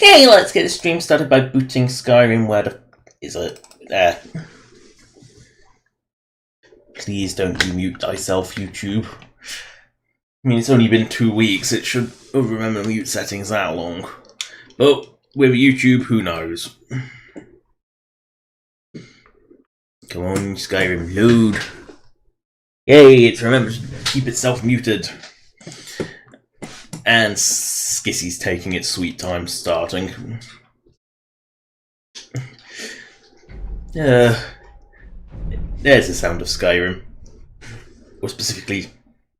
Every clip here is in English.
Okay, let's get the stream started by booting Skyrim. Where the is it? There. Please don't mute thyself, YouTube. I mean, it's only been 2 weeks. It should remember mute settings that long. But with YouTube, who knows? Come on, Skyrim, load. Yay, it's remembered to keep itself muted. And Skissy's taking its sweet time starting. There's the sound of Skyrim. Or specifically,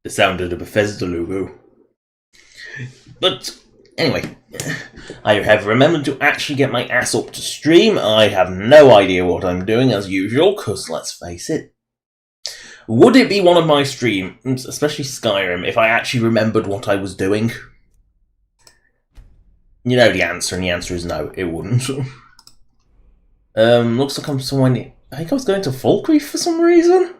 the sound of the Bethesda logo. But, anyway, I have remembered to actually get my ass up to stream. I have no idea what I'm doing as usual, because let's face it, would it be one of my streams, especially Skyrim, if I actually remembered what I was doing? You know the answer, and the answer is no, it wouldn't. Looks like I'm somewhere I think I was going to Falkreath for some reason.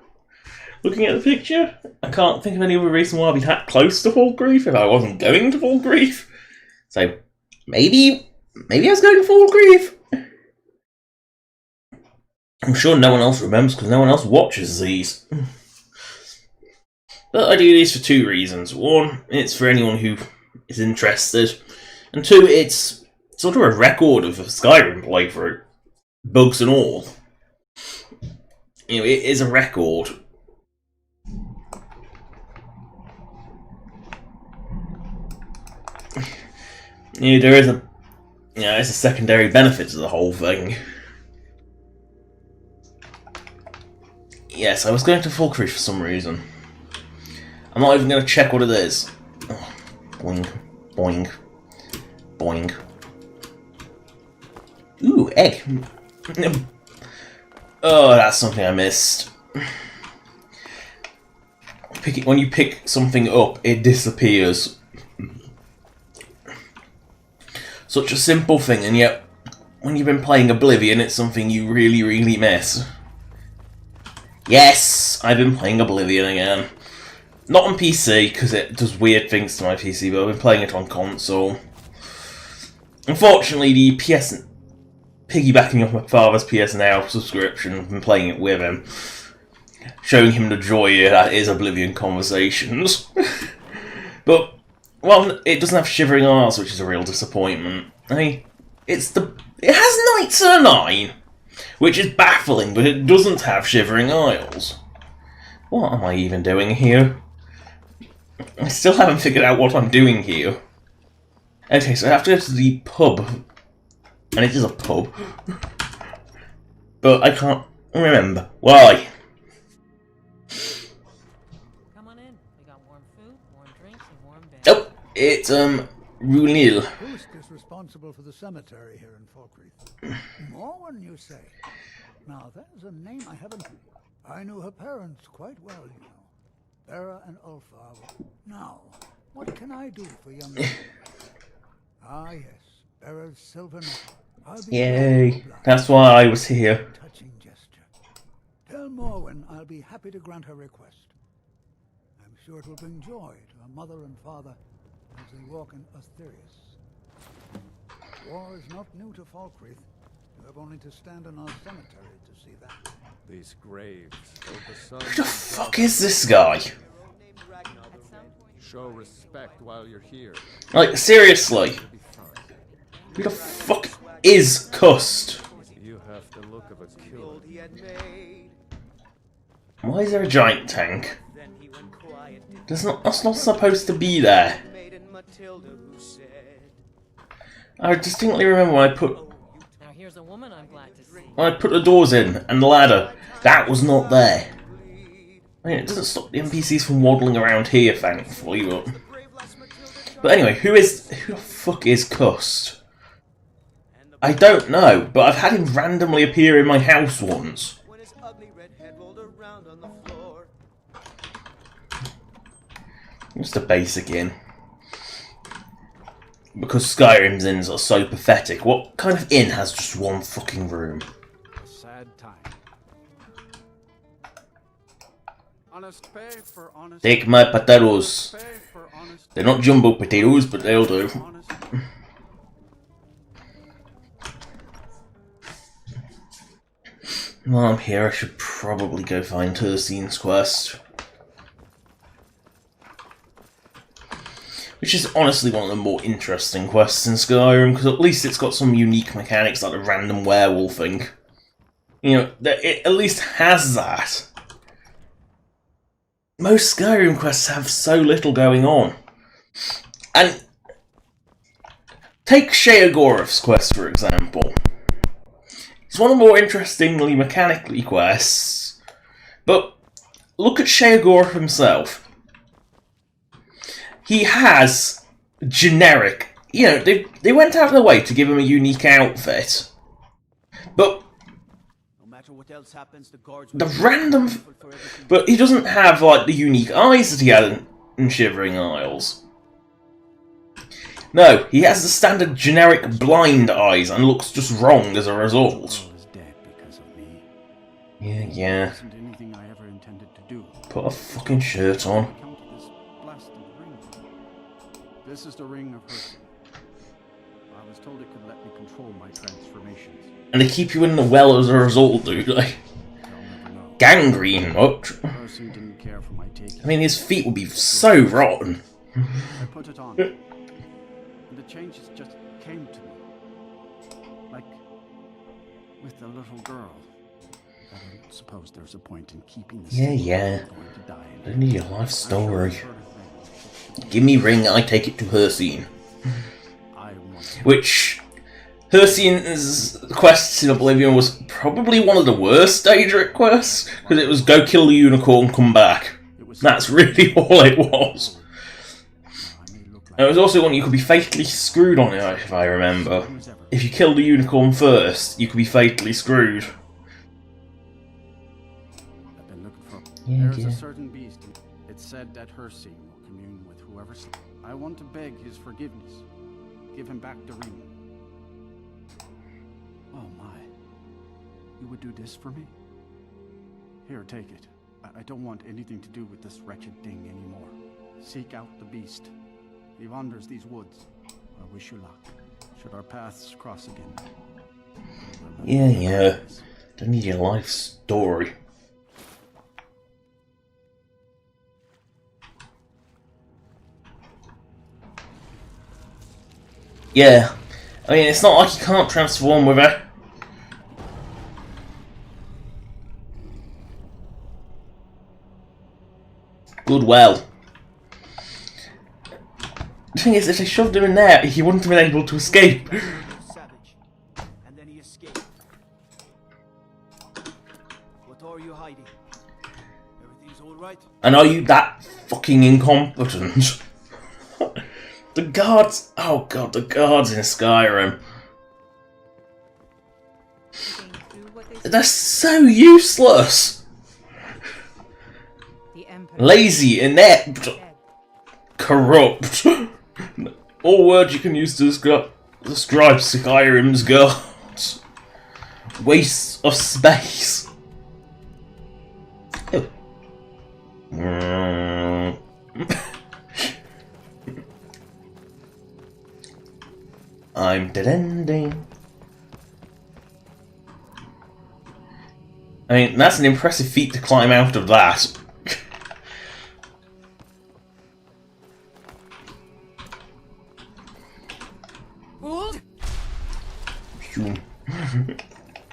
Looking at the picture, I can't think of any other reason why I'd be that close to Falkreath if I wasn't going to Falkreath. So, maybe I was going to Falkreath? I'm sure no one else remembers because no one else watches these. But I do these for 2 reasons. 1, it's for anyone who is interested. And 2, it's sort of a record of a Skyrim playthrough. Bugs and all. You know, it is a record. Yeah, there is there's a secondary benefit to the whole thing. Yes, I was going to Falkreath for some reason. I'm not even going to check what it is. Oh, boing, boing, boing. Ooh, egg. Oh, that's something I missed. When you pick something up, it disappears. Such a simple thing, and yet, when you've been playing Oblivion, it's something you really, really miss. Yes, I've been playing Oblivion again. Not on PC, because it does weird things to my PC, but I've been playing it on console. Unfortunately, the PS... piggybacking off my father's PS Now subscription, I've been playing it with him. Showing him the joy that is Oblivion conversations. But, well, it doesn't have Shivering Isles, which is a real disappointment. I mean, it has Knights of the Nine, which is baffling, but it doesn't have Shivering Isles. What am I even doing here? I still haven't figured out what I'm doing here. Okay, so I have to go to the pub. And it is a pub. But I can't remember. Why? Come on in. We got warm food, warm drinks, and warm beds. Oh, it's, Runil. Who's responsible for the cemetery here in Falkreath? Morwen, you say? Now, that is a name I haven't... I knew her parents quite well, you know. Bera and Ulfa. Now, what can I do for young men? Ah, yes. Bera's silver knuckle. Yay. That's why I was here. Touching gesture. Tell Morwen I'll be happy to grant her request. I'm sure it will bring joy to her mother and father as they walk in Asterius. War is not new to Falkreath. You have only to stand in our cemetery to see that. These graves of the sun. Who the fuck is this guy? Show respect while you're here. Like, seriously. Who the fuck is Cust? You have the look of a killer. Why is there a giant tank? That's not supposed to be there. I distinctly remember when I put the doors in and the ladder. That was not there. I mean, it doesn't stop the NPCs from waddling around here, thankfully, but anyway, who the fuck is Cust? I don't know, but I've had him randomly appear in my house once. Just a basic inn. Because Skyrim's inns are so pathetic, what kind of inn has just one fucking room? A sad time. Honest pay for honest. Take my potatoes. They're not jumbo potatoes, but they'll do. While I'm here, I should probably go find Tersine's quest. Which is honestly one of the more interesting quests in Skyrim, because at least it's got some unique mechanics like the random werewolfing. You know, it at least has that. Most Skyrim quests have so little going on. And take Sheogorath's quest, for example. It's one of the more interestingly mechanically quests, but look at Sheogorath himself. He has generic, you know, they went out of their way to give him a unique outfit, but the random, but he doesn't have like the unique eyes that he had in Shivering Isles. No, he has the standard generic blind eyes and looks just wrong as a result. Yeah. Put a fucking shirt on. This is the ring of Hercule. I was told it could let me control my transformations. And they keep you in the well as a result, do they? Gangrene, what? Hercule didn't care for my taking. I mean, his feet would be so rotten. I put it on. And the changes just came to me. Like with the little girl. I don't suppose there's a point in keeping this. Yeah. I need your life story. Give me ring, I take it to Hersine. Which, Hersine's quests in Oblivion was probably one of the worst Daedric quests, because it was go kill the unicorn, come back. That's really all it was. And it was also one you could be fatally screwed on it, if I remember. If you killed the unicorn first, you could be fatally screwed. I've been looking for. Yeah, There's a certain beast. It's said that Hersine will commune with whoever. I want to beg his forgiveness. Give him back the ring. Oh my! You would do this for me? Here, take it. I don't want anything to do with this wretched thing anymore. Seek out the beast. He wanders these woods. I wish you luck. Should our paths cross again? Yeah. Don't need your life story. Yeah. I mean, it's not like you can't transform with her. Good well. The thing is, if they shoved him in there, he wouldn't have been able to escape. Savage. And then he escaped. What are you hiding? Everything's alright? And are you that fucking incompetent? The guards... Oh god, the guards in Skyrim. They're so useless! Lazy, inept, corrupt. All words you can use to describe Skyrim's guards. Waste of space. Oh. I'm dead-ending. I mean, that's an impressive feat to climb out of that.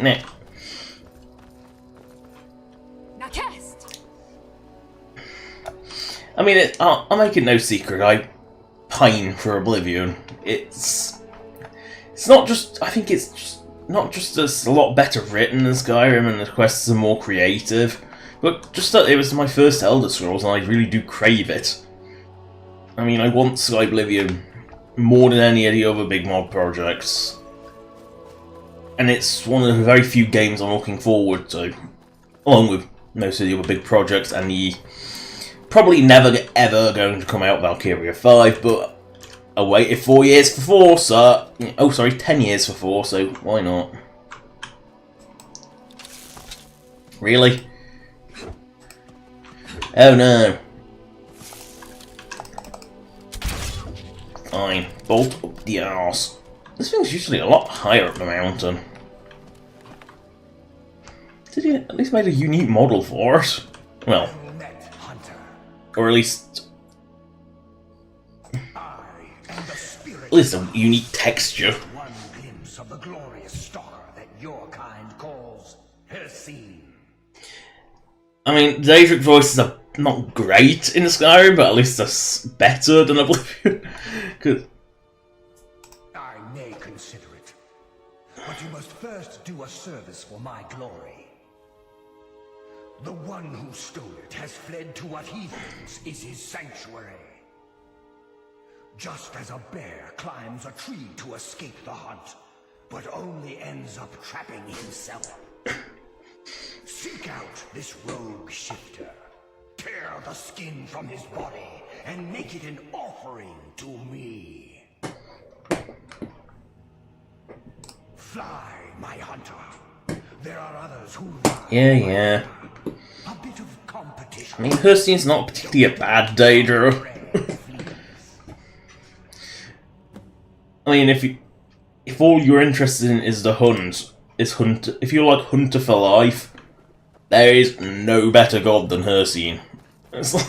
Nah. I mean, I'll make it no secret, I pine for Oblivion. It's not just... I think it's just not just as a lot better written than Skyrim and the quests are more creative, but just that it was my first Elder Scrolls and I really do crave it. I mean, I want Skyblivion more than any of the other big mod projects. And it's one of the very few games I'm looking forward to, along with most of the other big projects and the probably never ever going to come out Valkyria 5, but I waited 4 years for 4, so... Oh, sorry, 10 years for 4, so why not? Really? Oh no. Fine, bolt up the arse. This thing's usually a lot higher up the mountain. Did he at least made a unique model for it? Well, or at least a unique texture. One glimpse of the glorious stalker that your kind calls Hercene. I mean, the Daedric voices are not great in Skyrim, but at least they're better than Oblivion. Cause I may consider it, but you must first do a service for my glory. The one who stole it has fled to what he thinks is his sanctuary. Just as a bear climbs a tree to escape the hunt, but only ends up trapping himself. Seek out this rogue shifter, tear the skin from his body, and make it an offering to me. Fly, my hunter. There are others who ride. yeah. A bit of competition. I mean, Hercine's not particularly a bad Daedra. I mean, if all you're interested in is the hunt, if you like Hunter for life, there is no better god than Hercine. It's like...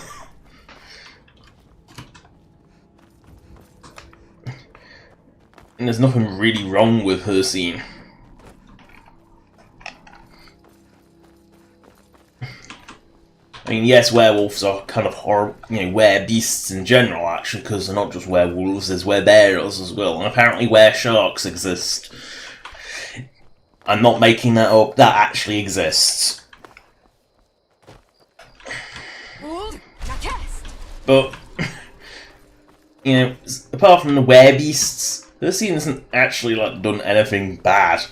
and there's nothing really wrong with Hercine. I mean, yes, werewolves are kind of horrible, were-beasts in general, actually, because they're not just werewolves, there's were-bears as well, and apparently were-sharks exist. I'm not making that up, that actually exists. But, apart from the were-beasts, Hercine hasn't actually, done anything bad.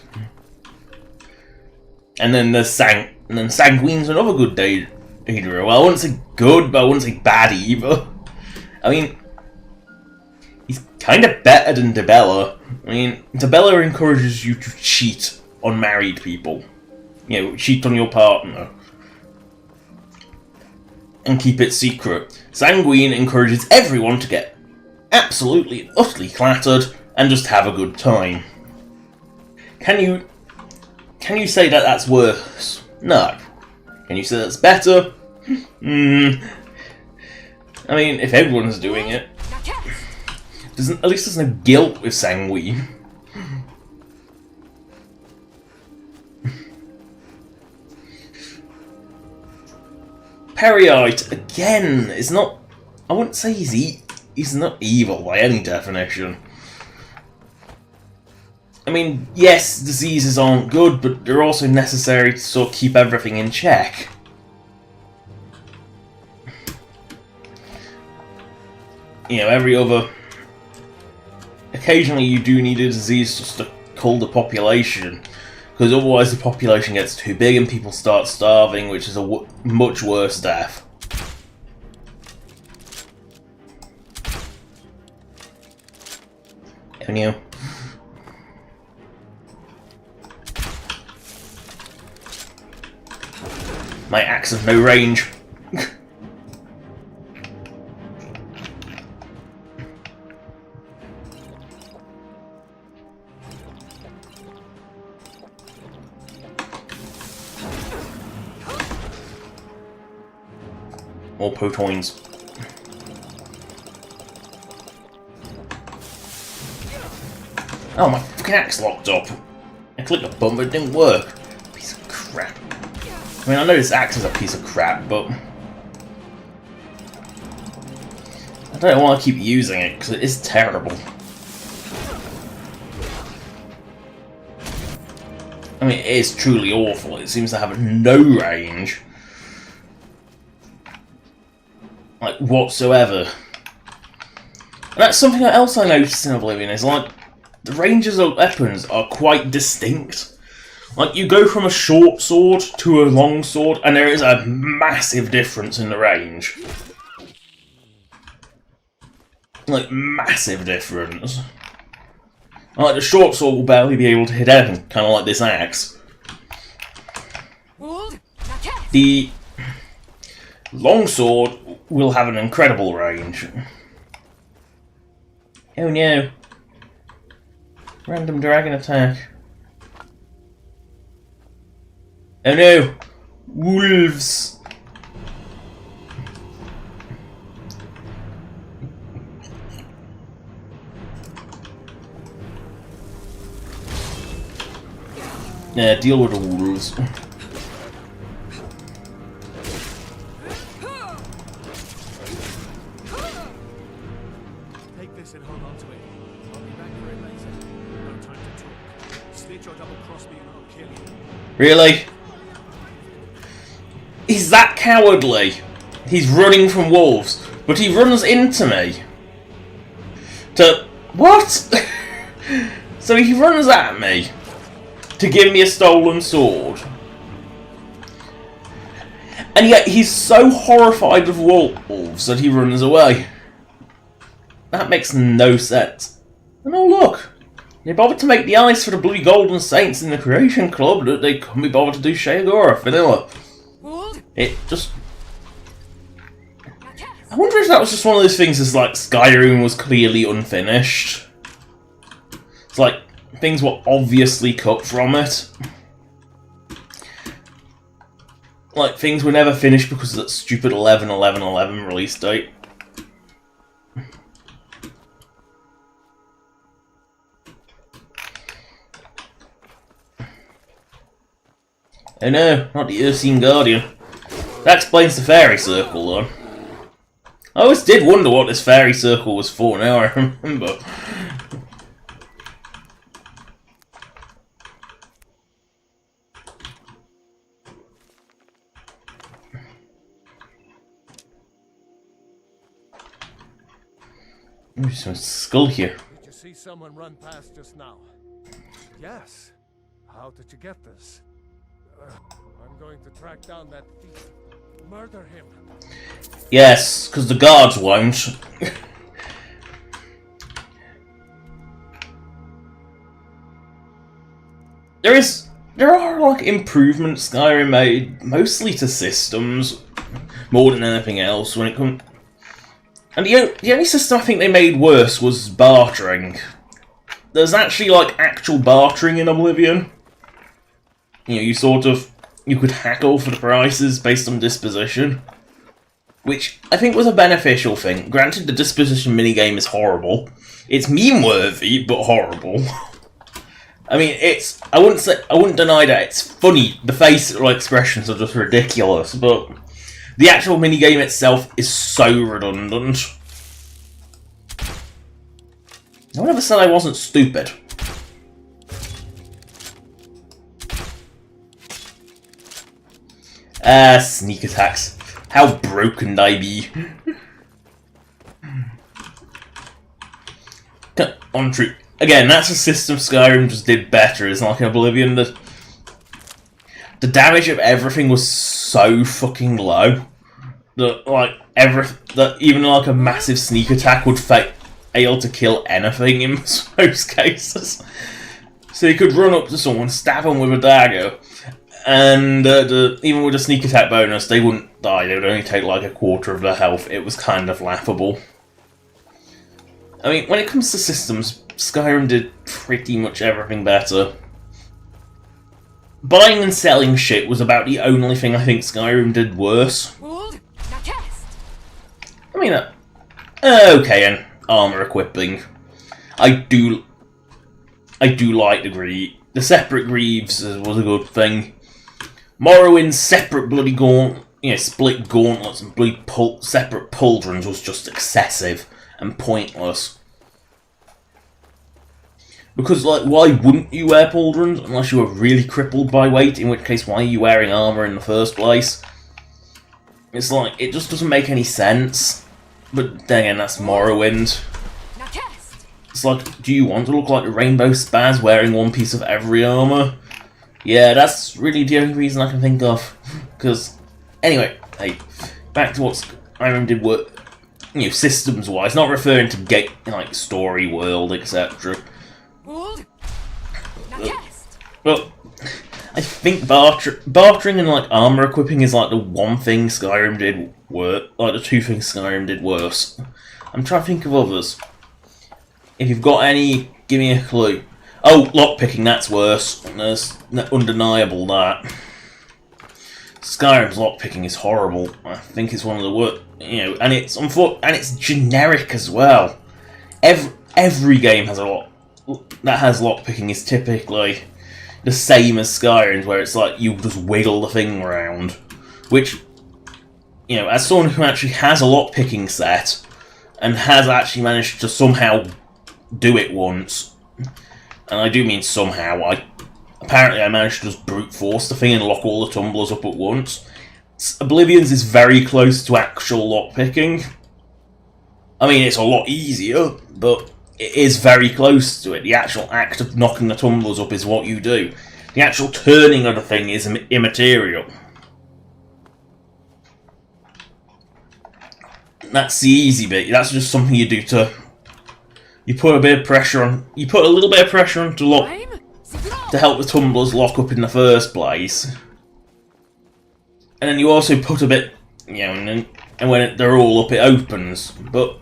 And then there's Sanguine's another good Daedra. Well, I wouldn't say good, but I wouldn't say bad either. I mean, he's kind of better than Debella. I mean, Debella encourages you to cheat on married people. Cheat on your partner. And keep it secret. Sanguine encourages everyone to get absolutely and utterly clattered and just have a good time. Can you say that that's worse? No. Can you say that's better? I mean, if everyone's doing it, at least there's no guilt with Sanguine. Periite, again, is not... I wouldn't say he's not evil by any definition. I mean, yes, diseases aren't good, but they're also necessary to sort of keep everything in check. Every other... Occasionally you do need a disease just to cull the population, because otherwise the population gets too big and people start starving, which is a much worse death. My axe has no range. More Potoins. Oh, my fucking axe locked up. I clicked a button, but it didn't work. Piece of crap. I mean, I know this axe is a piece of crap, but I don't want to keep using it because it is terrible. I mean, it is truly awful. It seems to have no range. Whatsoever. And that's something else I noticed in Oblivion, is the ranges of weapons are quite distinct. You go from a short sword to a long sword, and there is a massive difference in the range. Massive difference. The short sword will barely be able to hit anything, kind of like this axe. The long sword will have an incredible range. Oh no. Random dragon attack. Oh no! Wolves! Yeah, deal with the wolves. Take this and hold on to it. I'll be back for it later. No time to talk. Snitch or double cross me and I'll kill you. Really? He's that cowardly. He's running from wolves, but he runs into me. What? So he runs at me to give me a stolen sword. And yet he's so horrified of wolves that he runs away. That makes no sense. And oh look, they bothered to make the ice for the bloody Golden Saints in the Creation Club that they couldn't be bothered to do Shayagora vanilla. It just... I wonder if that was just one of those things as like Skyrim was clearly unfinished. It's like things were obviously cut from it. Like things were never finished because of that stupid 11/11/11 release date. Oh no, not the Ursine Guardian. That explains the fairy circle though. I always did wonder what this fairy circle was for, now I remember. There's some skull here. Did you see someone run past just now? Yes. How did you get this? I'm going to track down that thief. Murder him. Yes, because the guards won't. There are like improvements Skyrim made, mostly to systems, more than anything else when it comes. And the only system I think they made worse was bartering. There's actually like actual bartering in Oblivion. You know, you could haggle for the prices based on disposition, which I think was a beneficial thing. Granted, the disposition minigame is horrible. It's meme-worthy, but horrible. I mean, I wouldn't deny that it's funny. The facial expressions are just ridiculous, but the actual minigame itself is so redundant. No one ever said I wasn't stupid. Sneak attacks. How broken I be. On true. Again, that's a system Skyrim just did better. It's not like Oblivion. The damage of everything was so fucking low that even like a massive sneak attack would fail to kill anything in most cases. So you could run up to someone, stab them with a dagger, and even with a sneak attack bonus, they wouldn't die. They would only take like a quarter of their health. It was kind of laughable. I mean, when it comes to systems, Skyrim did pretty much everything better. Buying and selling shit was about the only thing I think Skyrim did worse. I mean, okay, and armor equipping. I do like the separate greaves was a good thing. Morrowind's separate bloody split gauntlets and bloody separate pauldrons was just excessive and pointless. Because, like, why wouldn't you wear pauldrons unless you were really crippled by weight? In which case, why are you wearing armor in the first place? It's like, it just doesn't make any sense. But then again, that's Morrowind. It's like, do you want to look like a rainbow spaz wearing one piece of every armor? Yeah, that's really the only reason I can think of. Because, anyway, hey, back to what Skyrim did work, systems-wise, not referring to story world, etc. Well, I think bartering and armor equipping is like the one thing Skyrim did work, like the two things Skyrim did worse. I'm trying to think of others. If you've got any, give me a clue. Oh, lockpicking, that's worse. That's undeniable, that. Skyrim's lockpicking is horrible. I think it's one of the worst, and it's generic as well. Every game has that has lockpicking is typically the same as Skyrim's, where it's like you just wiggle the thing around. Which, as someone who actually has a lockpicking set and has actually managed to somehow do it once, and I do mean somehow, apparently I managed to just brute force the thing and lock all the tumblers up at once. Oblivion's is very close to actual lockpicking. I mean, it's a lot easier, but it is very close to it. The actual act of knocking the tumblers up is what you do. The actual turning of the thing is immaterial. That's the easy bit. That's just something you do to... You put a bit of pressure on... You put a little bit of pressure on to help the tumblers lock up in the first place. And then you also put a bit... and when they're all up, it opens. But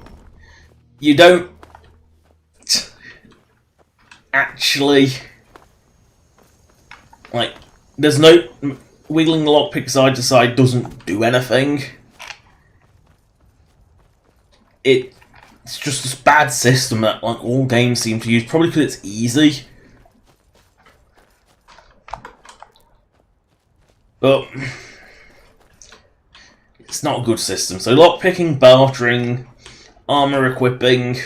you don't... actually... Like, there's no... Wiggling the lockpick side to side doesn't do anything. It's just this bad system that like all games seem to use, probably because it's easy. But it's not a good system. So lockpicking, bartering, armor equipping.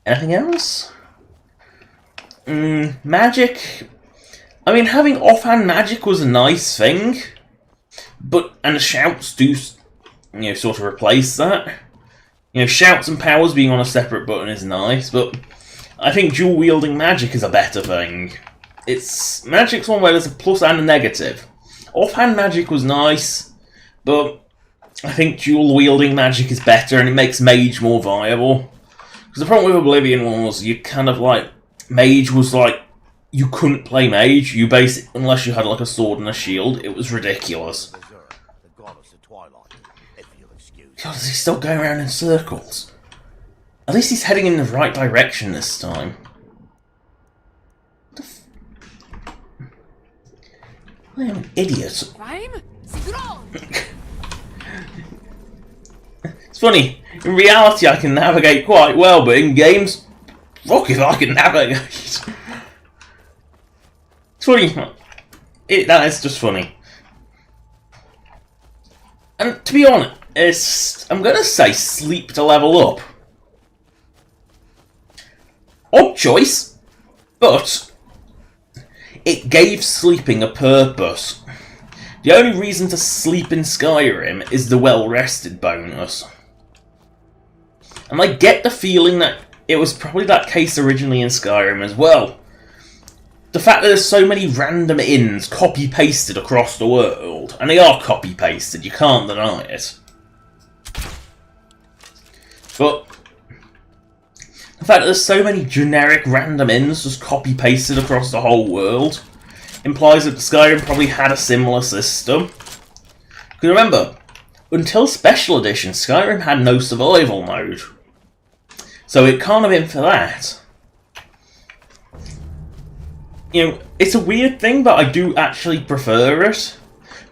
Anything else? Magic. I mean, having offhand magic was a nice thing. And the shouts do, sort of replace that. Shouts and powers being on a separate button is nice, but I think dual-wielding magic is a better thing. Magic's one where there's a plus and a negative. Offhand magic was nice, but I think dual-wielding magic is better, and it makes mage more viable. Because the problem with Oblivion was, you kind of like... Mage was like... You couldn't play mage, unless you had like a sword and a shield. It was ridiculous. God, is he still going around in circles? At least he's heading in the right direction this time. I am an idiot. It's funny, in reality I can navigate quite well, but in games, fuck if I can navigate. It's funny. That is just funny. And to be honest, I'm gonna say sleep to level up. Odd choice, but it gave sleeping a purpose. The only reason to sleep in Skyrim is the well-rested bonus. And I get the feeling that it was probably that case originally in Skyrim as well. The fact that there's so many random inns copy-pasted across the world, and they are copy-pasted, you can't deny it. But the fact that there's so many generic random inns just copy-pasted across the whole world implies that Skyrim probably had a similar system. Because remember, until Special Edition, Skyrim had no survival mode. So it can't have been for that. It's a weird thing, but I do actually prefer it.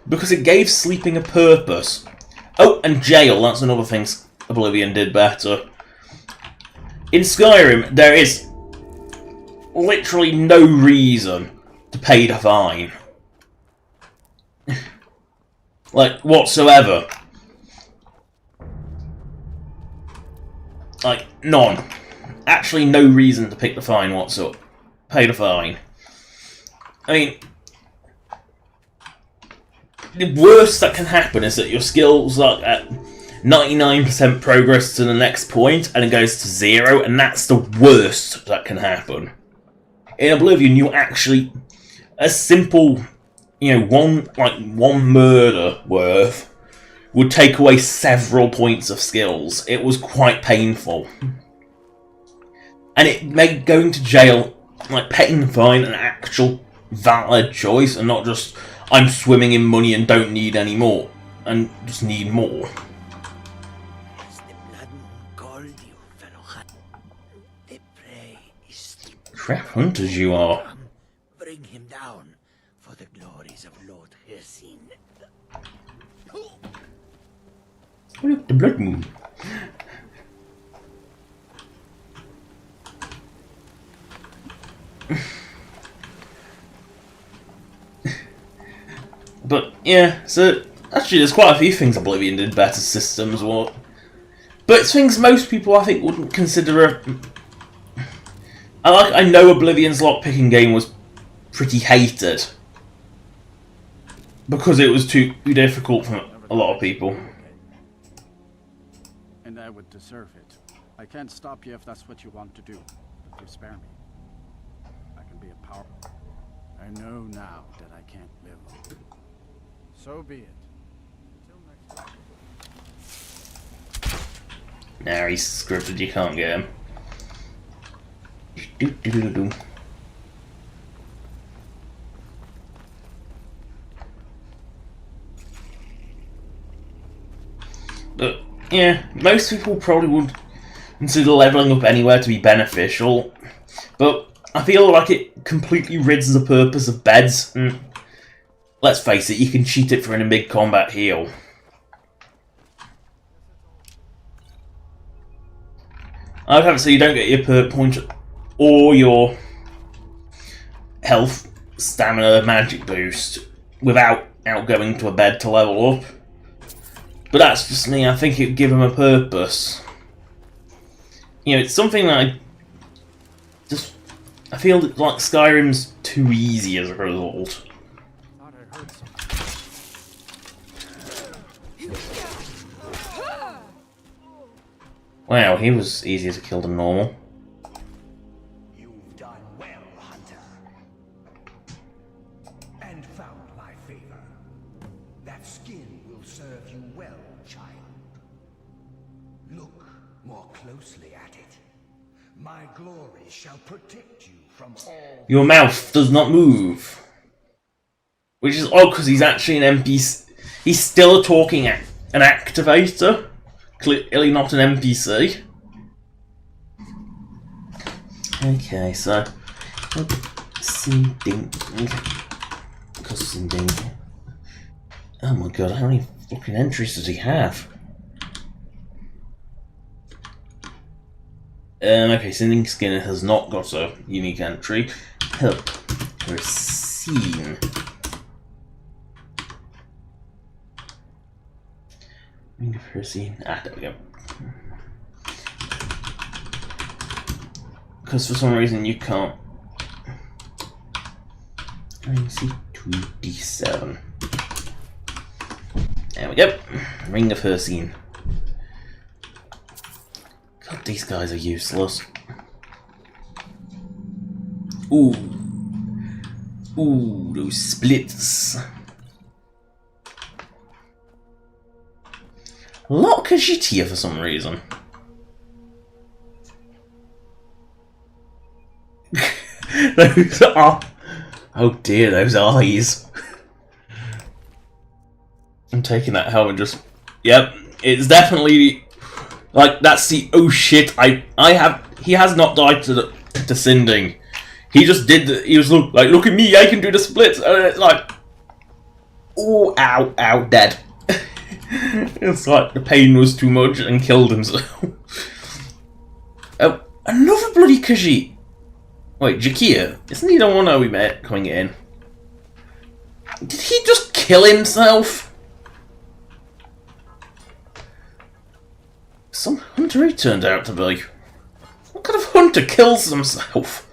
Because it gave sleeping a purpose. Oh, and jail, that's another thing Oblivion did better. In Skyrim, there is literally no reason to pay the fine. Like, whatsoever. Like, none. Actually, no reason to pick the fine whatsoever. Pay the fine. I mean, the worst that can happen is that your skills are at 99% progress to the next point, and it goes to 0, and that's the worst that can happen. In Oblivion, you actually... A simple, one murder worth would take away several points of skills. It was quite painful. And it made going to jail, like paying the fine, an actual valid choice, and not just, I'm swimming in money and don't need any more, and just need more. Crap hunters you are. ways of Lord Hircine. Oh, look, the blood moon. But yeah, so actually there's quite a few things Oblivion did better systems what. But it's things most people I think wouldn't consider I know Oblivion's lockpicking game was pretty hated. Because it was too difficult for a lot of people. And I would deserve it. I can't stop you if that's what you want to do. But you spare me. I can be a power. I know now that I can't live on. So be it. Until next time. Nah, he's scripted, you can't get him. But yeah, most people probably would consider leveling up anywhere to be beneficial, but I feel like it completely rids the purpose of beds. And let's face it, you can cheat it for a big combat heal. I'd have it so you don't get your perk point or your health, stamina, magic boost without going to a bed to level up. But that's just me, I think it'd give them a purpose. You know, it's something that I feel like Skyrim's too easy as a result. Thought I heard something. Wow, he was easier to kill than normal. You've done well, Hunter. And found my favor. That skin will serve you well, child. Look more closely at it. My glory shall protect you from all... Your mouth does not move. Which is odd because he's actually an NPC. He's still a talking an activator. Clearly not an NPC. Okay, so Sinding. Oh my god, how many fucking entries does he have? Okay, Sinding Skinner has not got a unique entry. Help. Racine. Ring of Racine. Ah, there we go. Because for some reason you can't. I see 2d7. There we go. Ring of Racine. God, these guys are useless. Ooh. Ooh, those splits. A lot of Khajiit here for some reason. Those are... Oh dear, those eyes. I'm taking that helmet just... Yep, it's definitely... Like, that's the... Oh shit, I have... He has not died to Sinding. He just did the... He was like, look at me, I can do the splits. And it's like... Oh, ow, ow, dead. It's like the pain was too much and killed himself. Oh, another bloody Khajiit. Wait, Jakir? Isn't he the one that we met coming in? Did he just kill himself? Some hunter he turned out to be. What kind of hunter kills himself?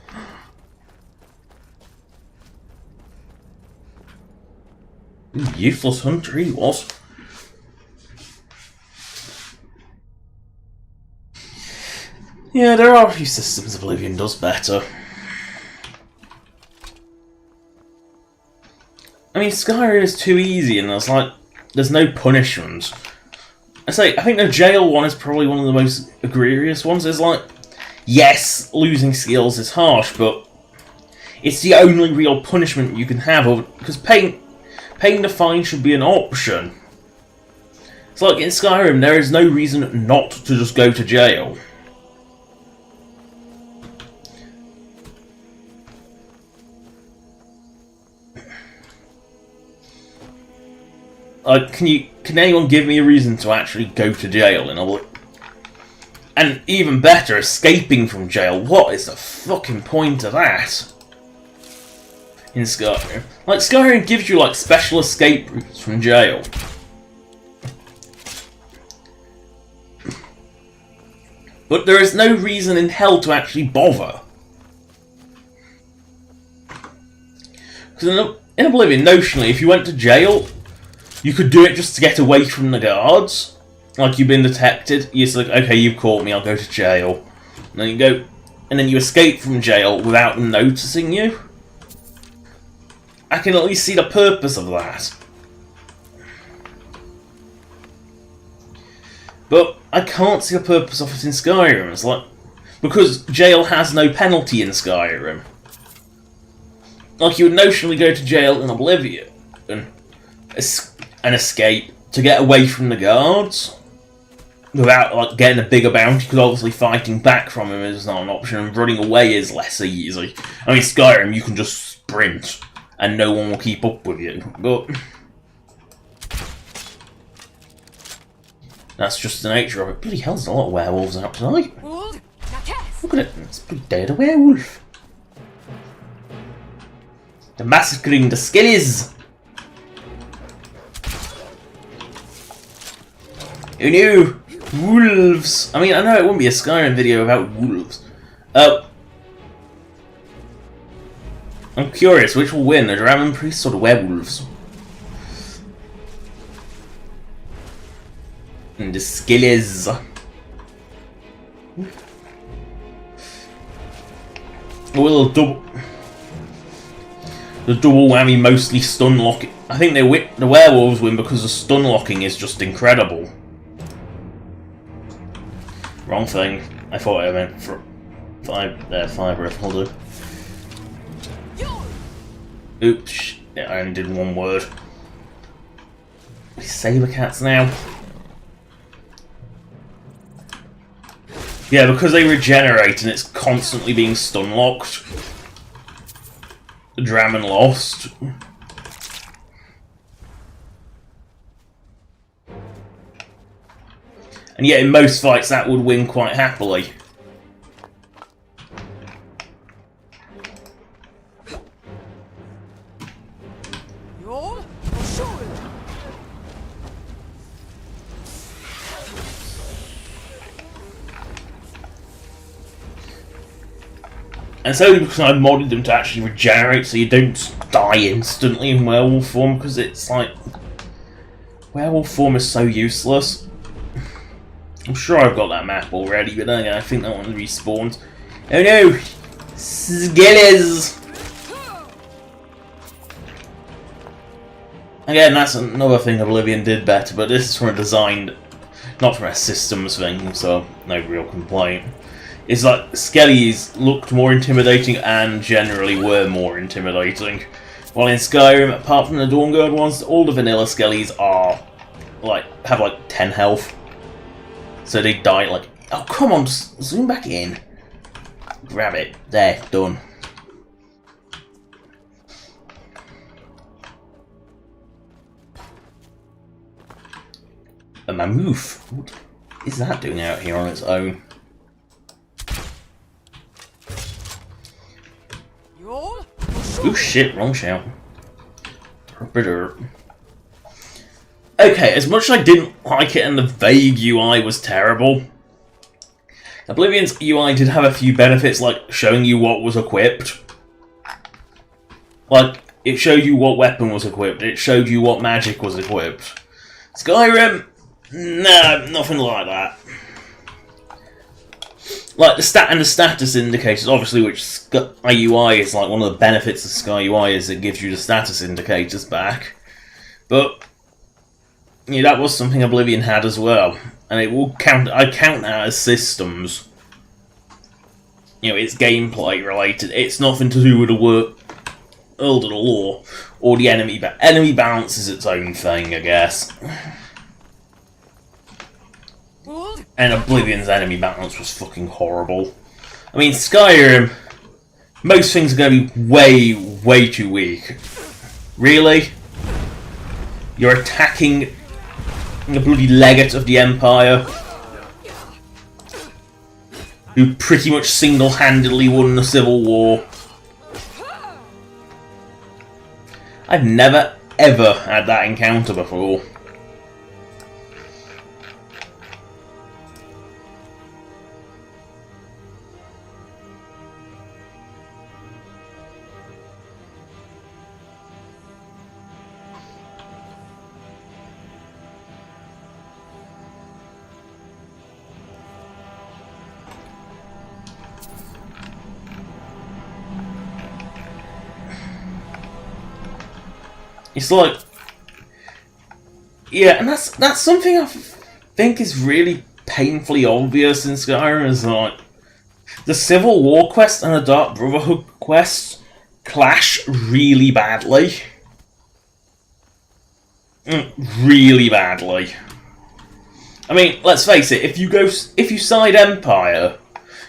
Useless hunter he was. Yeah, there are a few systems Oblivion does better. I mean, Skyrim is too easy, and there's no punishment. I think the jail one is probably one of the most egregious ones. It's like, yes, losing skills is harsh, but it's the only real punishment you can have, because paying the fine should be an option. It's like in Skyrim, there is no reason not to just go to jail. Like, can anyone give me a reason to actually go to jail in Oblivion? And even better, escaping from jail. What is the fucking point of that? In Skyrim. Like, Skyrim gives you, like, special escape routes from jail. But there is no reason in hell to actually bother. Because in Oblivion, notionally, if you went to jail, you could do it just to get away from the guards. Like, you've been detected, you're just like, okay, you've caught me, I'll go to jail. And then you go, and then you escape from jail without them noticing you. I can at least see the purpose of that. But I can't see the purpose of it in Skyrim. It's like, because jail has no penalty in Skyrim. Like, you would notionally go to jail in Oblivion and escape to get away from the guards without, like, getting a bigger bounty, because obviously fighting back from him is not an option, and running away is less easy. I mean, Skyrim, you can just sprint and no one will keep up with you, but that's just the nature of it. Bloody hell, there's a lot of werewolves out tonight. Look at it, it's a big day of the werewolf. They're massacring the skellies. Who knew? Wolves! I mean, I know it wouldn't be a Skyrim video about wolves. I'm curious, which will win, the Dragon Priests or the werewolves? And the skellies. Well, the double whammy, mostly stun lock. I think the werewolves win because the stun locking is just incredible. Wrong thing. I thought I meant for fibre. I'll do. Oops. Yeah, I only did one word. Saber cats now. Yeah, because they regenerate and it's constantly being stun locked. Draman lost. And yet in most fights that would win quite happily. And so because I modded them to actually regenerate so you don't die instantly in werewolf form, because it's like, werewolf form is so useless. I'm sure I've got that map already, but then I think that one respawns. Oh no! Skellies! Again, that's another thing Oblivion did better, but this is from a design, not from a systems thing, so no real complaint. It's like skellies looked more intimidating and generally were more intimidating. While in Skyrim, apart from the Dawnguard ones, all the vanilla skellies are have like 10 health. So they die like, oh come on, just zoom back in. Grab it. There, done. A mammoth. What is that doing out here on its own? Oh shit, wrong shout. Okay, as much as I didn't like it and the vague UI was terrible, Oblivion's UI did have a few benefits, like showing you what was equipped. Like, it showed you what weapon was equipped, it showed you what magic was equipped. Skyrim, nah, nothing like that. Like, the status indicators, obviously, which Sky UI is like one of the benefits of Sky UI is it gives you the status indicators back. But yeah, that was something Oblivion had as well, and it will count. I count that as systems. You know, it's gameplay related. It's nothing to do with the world of the lore or the enemy. Enemy balance is its own thing, I guess. And Oblivion's enemy balance was fucking horrible. I mean, Skyrim, most things are going to be way, way too weak. Really? You're attacking the bloody legate of the Empire, who pretty much single-handedly won the Civil War. I've never, ever had that encounter before. It's like, yeah, and that's something I think is really painfully obvious in Skyrim. Is like the Civil War quest and the Dark Brotherhood quest clash really badly, really badly. I mean, let's face it. If you side Empire,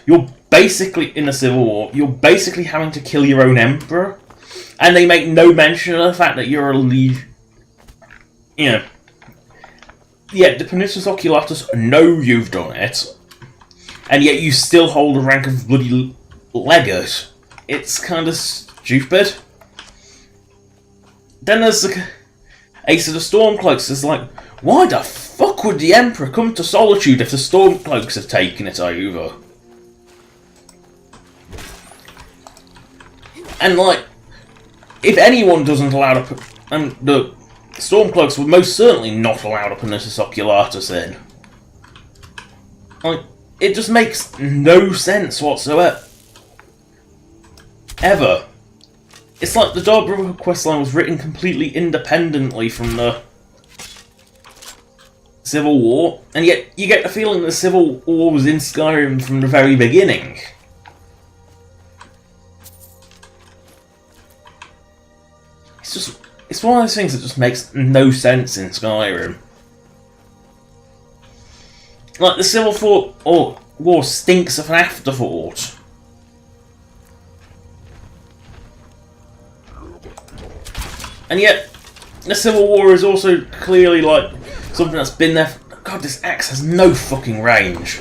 you're basically in the Civil War. You're basically having to kill your own emperor. And they make no mention of the fact that you're a lead. You know. Yet the Pernicious Oculatus know you've done it. And yet you still hold the rank of bloody legate. It's kind of stupid. Then there's the Ace of the Stormcloaks. It's like, why the fuck would the Emperor come to Solitude if the Stormcloaks have taken it over? And like, if anyone doesn't allow the... And the Stormcloaks were most certainly not allowed a Pernicious Oculatus in. Like, it just makes no sense whatsoever. Ever. It's like the Dark Brotherhood questline was written completely independently from the Civil War, and yet you get the feeling the Civil War was in Skyrim from the very beginning. It's one of those things that just makes no sense in Skyrim. Like, the Civil War stinks of an afterthought. And yet, the Civil War is also clearly, like, something that's been there for... God, this axe has no fucking range.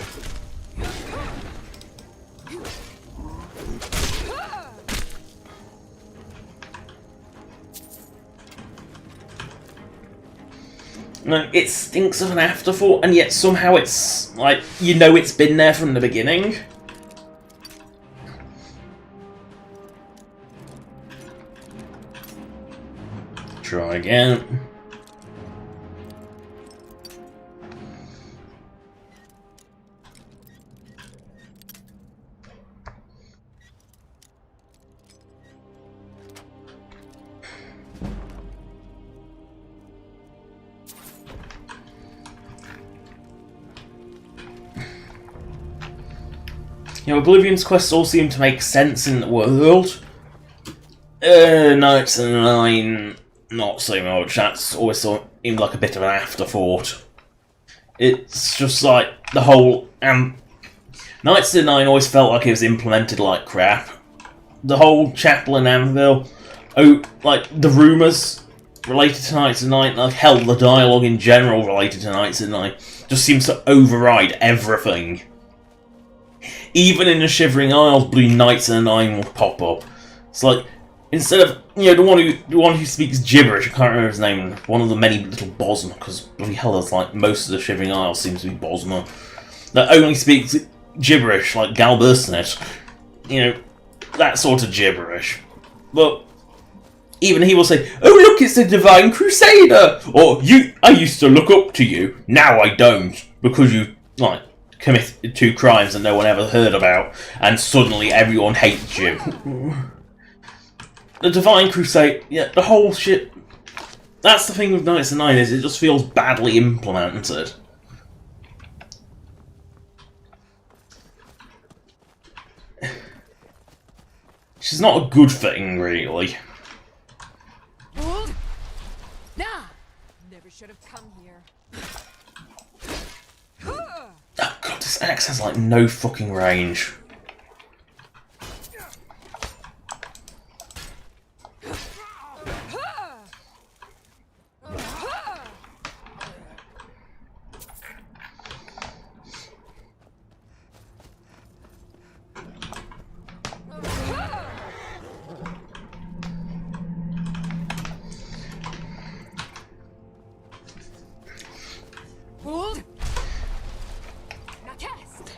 No, it stinks of an afterthought, and yet somehow it's, like, you know it's been there from the beginning. Try again. You know, Oblivion's quests all seem to make sense in the world. Knights of the Nine, not so much. That's always seemed like a bit of an afterthought. It's just like the whole... Knights of the Nine always felt like it was implemented like crap. The whole chapel in Anvil, like the rumours related to Knights of the Nine, like hell, the dialogue in general related to Knights of the Nine, just seems to override everything. Even in the Shivering Isles, Blue Knights of the Nine will pop up. It's like, instead of, you know, the one who speaks gibberish, I can't remember his name, one of the many little Bosmer, because bloody hell, that's like, most of the Shivering Isles seems to be Bosmer, that only speaks gibberish, like Galburstnet. You know, that sort of gibberish. But even he will say, "Oh look, it's the Divine Crusader!" Or, I used to look up to you, now I don't, because you, like, committed 2 crimes that no one ever heard about, and suddenly everyone hates you. The Divine Crusade, yeah, the whole shit. That's the thing with Knights of the Nine, is it just feels badly implemented. Which is not a good thing, really. Nah, never should have come here. Oh god, this axe has like no fucking range.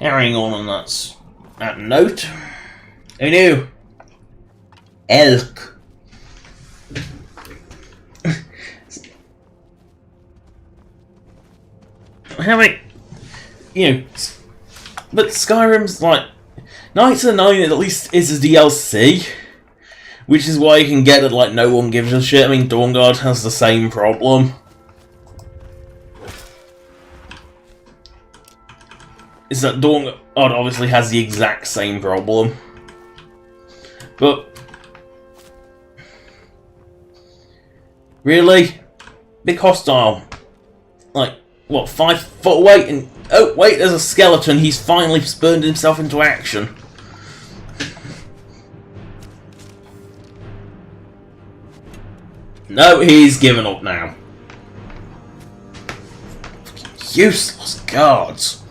Carrying on that note. Who knew? Elk. How many, but Skyrim's like, Knights of the Nine at least is a DLC, which is why you can get it like no one gives a shit. I mean, Dawnguard has the same problem. Is that Dawnguard obviously has the exact same problem. But really? Big hostile. Like, what, 5 foot away? And oh wait, there's a skeleton. He's finally spurned himself into action. No, he's given up now. Useless guards.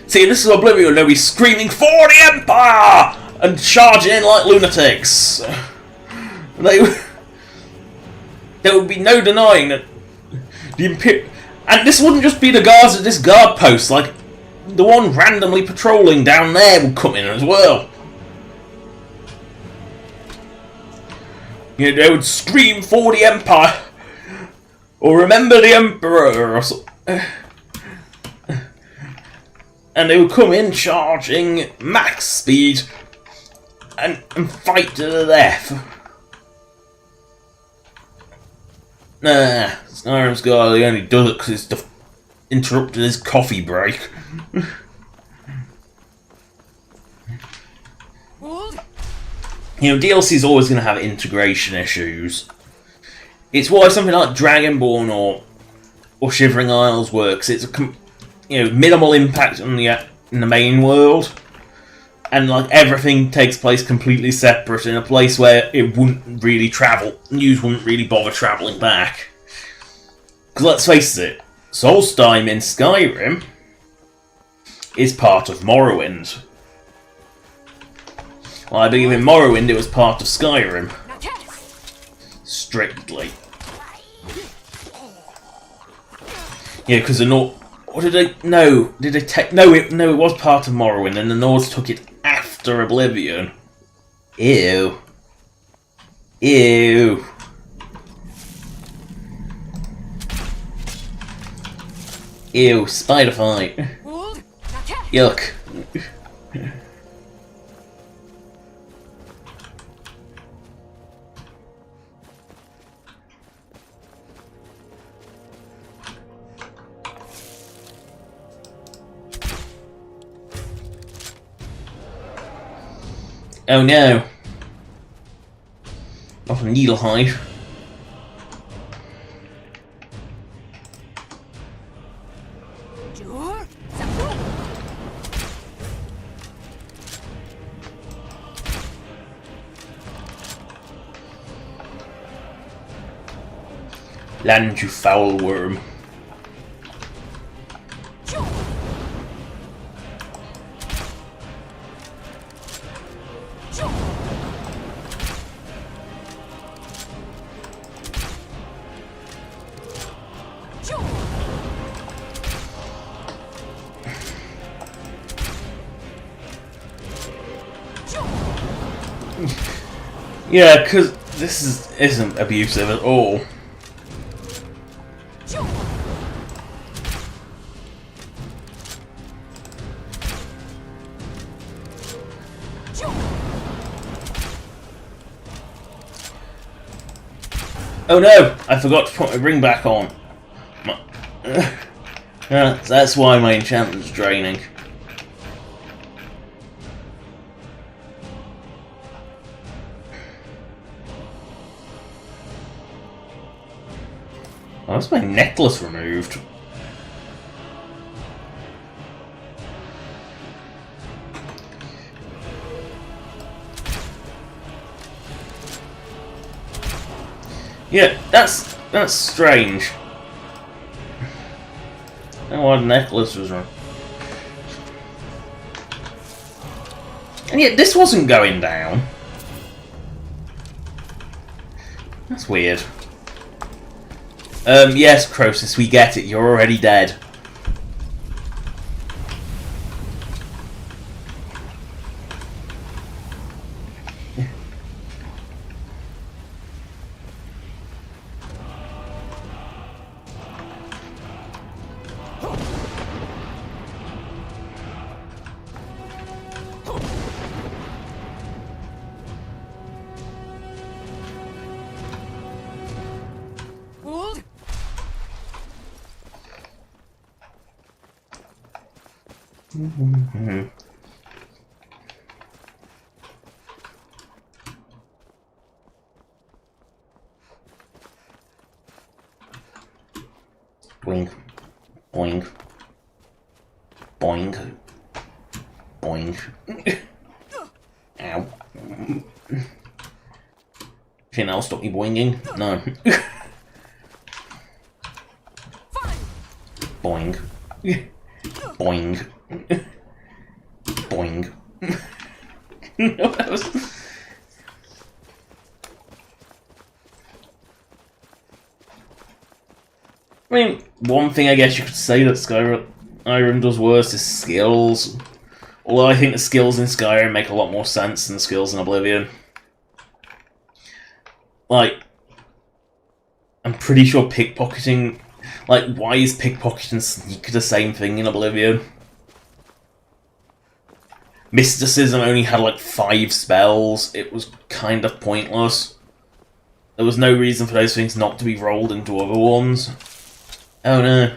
See, this is Oblivion. They'll be screaming for the Empire and charging in like lunatics. There would be no denying that the Imperial. And this wouldn't just be the guards at this guard post, like, the one randomly patrolling down there would come in as well. They would scream for the Empire, or remember the Emperor, or something. And they would come in charging max speed and fight to the death. Nah, Skyrim's guy, he only does it because it's interrupted his coffee break. DLC's always going to have integration issues. It's why something like Dragonborn or Shivering Isles works. It's a minimal impact on in the main world, and like everything takes place completely separate in a place where it wouldn't really travel. News wouldn't really bother travelling back. Because let's face it, Solstheim in Skyrim is part of Morrowind. Well, I believe in Morrowind it was part of Skyrim. Strictly. Yeah, because the North. Or did they? No, did they take? No, it was part of Morrowind, and the Nords took it after Oblivion. Ew. Ew. Ew. Spider fight. Yuck. Oh no. Off a needle hive. Land, you foul worm. Yeah, because this isn't abusive at all. Oh no! I forgot to put my ring back on. That's why my enchantment's draining. Oh, that's my necklace removed. Yeah, that's strange. Oh, what necklace was wrong. And yet this wasn't going down. That's weird. Yes, Croesus, we get it. You're already dead. Boing. Boing. Boing. Boing. Ow. Think that'll stop me boinging? No. Boing. Boing. Boing. No, that was... I mean, one thing I guess you could say that Skyrim does worse is skills. Although I think the skills in Skyrim make a lot more sense than the skills in Oblivion. Like, I'm pretty sure pickpocketing... Like, why is pickpocket and sneak the same thing in Oblivion? Mysticism only had like 5 spells. It was kind of pointless. There was no reason for those things not to be rolled into other ones. Oh no.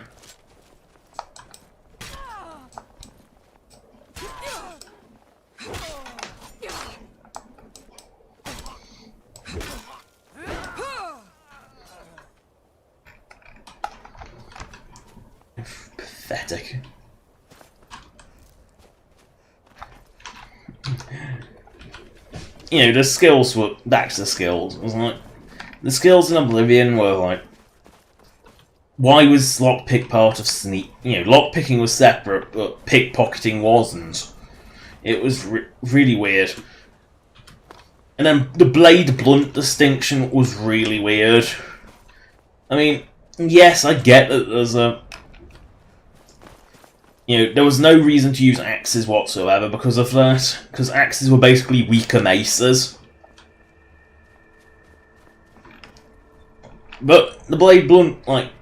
Pathetic. You know, the skills were back to the skills. It was like the skills in Oblivion were like, why was lockpick part of sneak? You know, lockpicking was separate, but pickpocketing wasn't. It was really weird. And then the blade blunt distinction was really weird. I mean, yes, I get that there's a... You know, there was no reason to use axes whatsoever because of that. Because axes were basically weaker maces. But the blade blunt, like...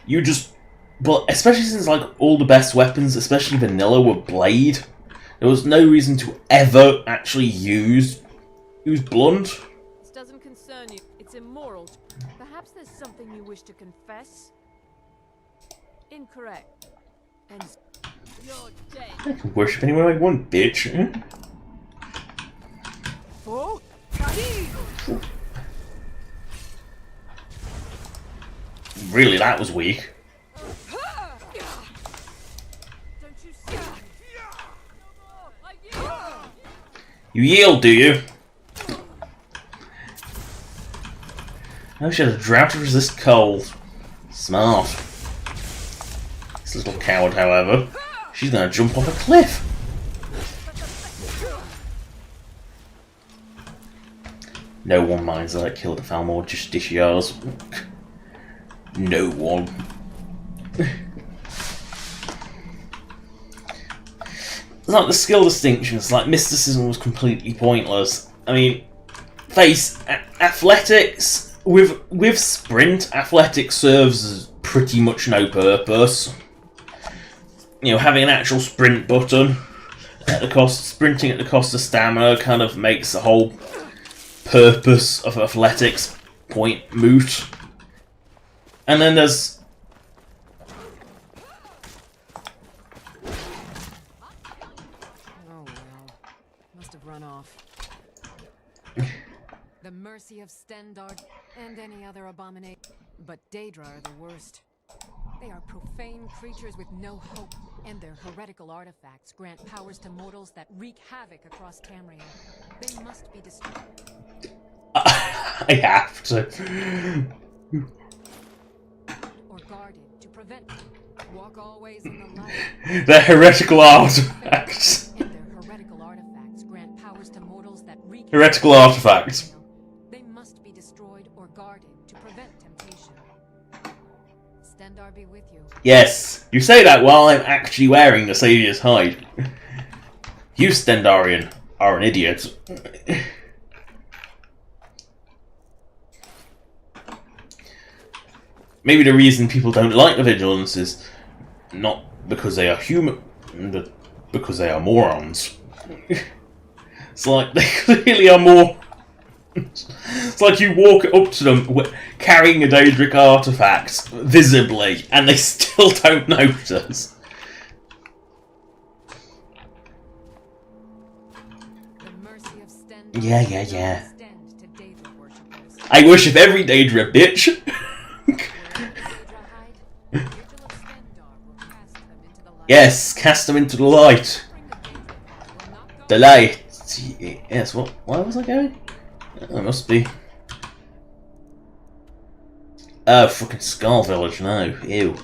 You just... But especially since, like, all the best weapons, especially vanilla, were blade. There was no reason to ever actually use blunt. This doesn't concern you. It's immoral. Perhaps there's something you wish to confess? Incorrect. And you're dead. I can worship anyone I want, bitch. Oh? Really, that was weak. Don't you see? You yield, do you? Oh, she has a drought-resist cold. Smart. This little coward, however, she's gonna jump off a cliff. No one minds that I killed a Falmor Justiciars. No one. Like the skill distinctions, like mysticism was completely pointless. I mean, athletics with sprint, athletics serves as pretty much no purpose. You know, having an actual sprint button at the cost, sprinting at the cost of stamina, kind of makes the whole purpose of athletics point moot. And then there's Oh well. Must have run off. The mercy of Stendard and any other abomination. But Daedra are the worst. They are profane creatures with no hope, and their heretical artifacts grant powers to mortals that wreak havoc across Tamriel. They must be destroyed. I have to. Or guarded to prevent them. Walk always in the light. They're heretical artifacts. And their heretical artifacts grant powers to mortals that wreak Heretical artifacts. They must be destroyed or guarded to prevent temptation. Stendar be with you. Yes, you say that while I'm actually wearing the Saviour's hide. You, Stendarian, are an idiot. Maybe the reason people don't like the Vigilance is not because they are human, but because they are morons. It's like, they clearly are more... It's like you walk up to them carrying a Daedric artifact, visibly, and they still don't notice. mercy of Stendar Yeah. extend to Daedra worshippers. I worship every Daedra, bitch! Wherever Daedra hide, the vigil of Stendar will cast them into the light. Yes, cast them into the light. Bring the Daedra will not go The light. Yes, what? Where was I going? Oh, it must be. Oh, fucking Skull Village, no. Ew.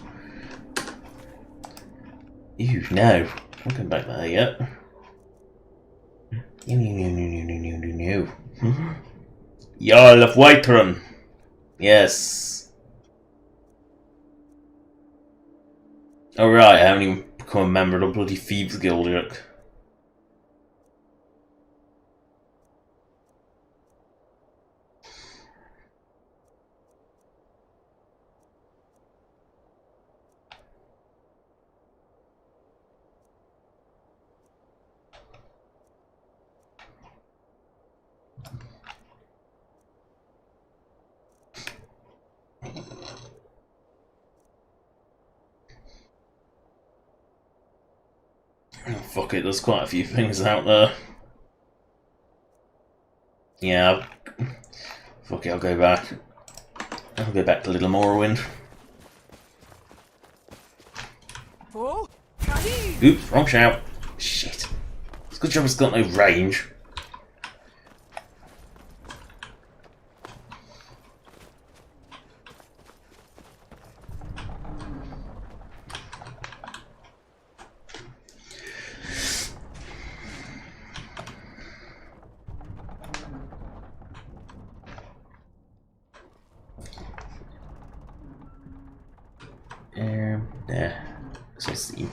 Ew, no. I'm going back there yet. No. Jarl of Whiterun. Yes. Alright, I haven't even become a member of the bloody Thieves Guild yet. Oh, fuck it, there's quite a few things out there. Yeah. Fuck it, I'll go back. I'll go back to Little Morrowind. Oops, wrong shout. Shit. It's a good job it's got no range. There. So see.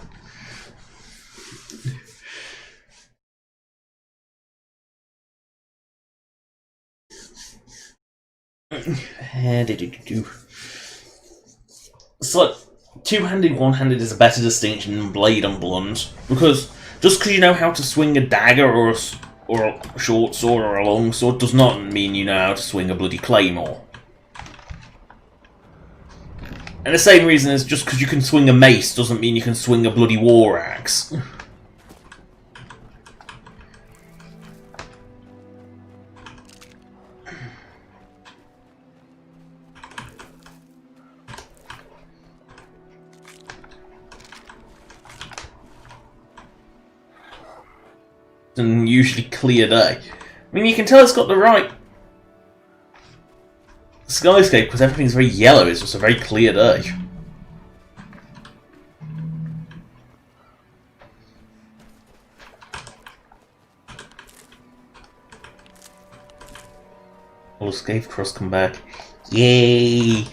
So, two-handed, one-handed is a better distinction than blade and blunt, because just because you know how to swing a dagger or a short sword or a long sword does not mean you know how to swing a bloody claymore. And the same reason is just because you can swing a mace doesn't mean you can swing a bloody war axe. And usually clear day. I mean, you can tell it's got the right skyscape because everything's very yellow. It's just a very clear day. All escape cross come back. Yay!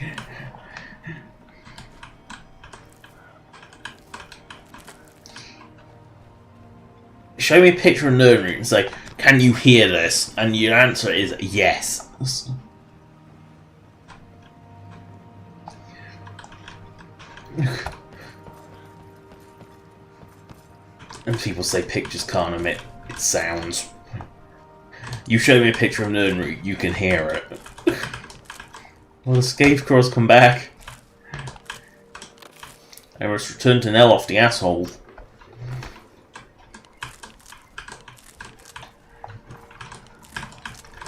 Show me a picture of Nernroot and say, can you hear this? And your answer is yes. And people say pictures can't emit its sounds. You show me a picture of Nernroot, you can hear it. Will the Scarecrows come back? I must return to Neloth, the asshole.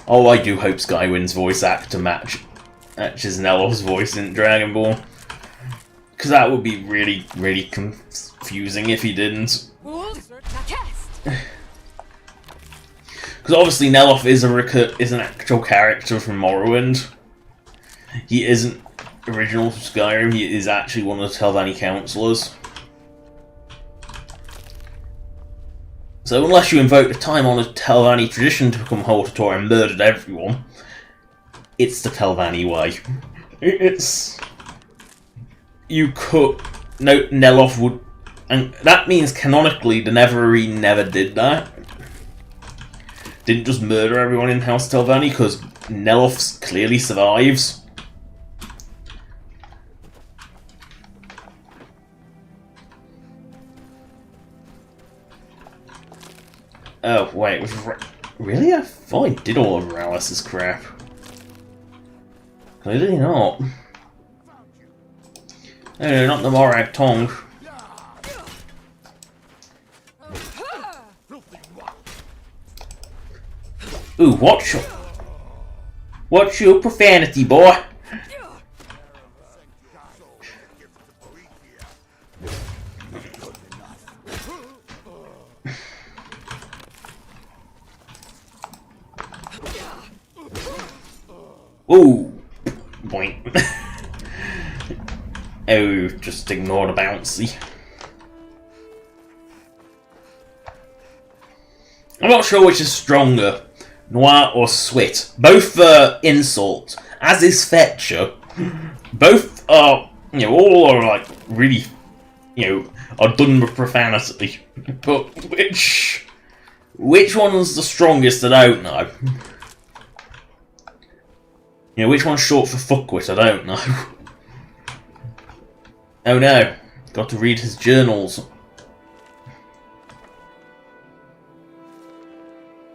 Oh, I do hope Skywind's voice actor matches Neloth's voice in Dragon Ball. Because that would be really, really confusing if he didn't. Because obviously Neloth is an actual character from Morrowind. He isn't original from Skyrim, he is actually one of the Telvanni councillors. So unless you invoke the time-honoured Telvanni tradition to become Hortator and murdered everyone, it's the Telvanni way. It's... You could... No, Neloth would... And that means canonically the Neverine never did that. Didn't just murder everyone in House Telvanni, because Neloth clearly survives. Oh, wait, was really? I thought I did all of Rallis's crap. Clearly not. No, not the Morag Tongue. Ooh, watch your profanity, boy. Ooh, boink. Oh, just ignore the bouncy. I'm not sure which is stronger, Noir or Swit. Both are insult, as is Fetcher. Both are, all are like really, are done with profanity. But which one's the strongest, I don't know. Which one's short for fuckwit, I don't know. Oh no, got to read his journals.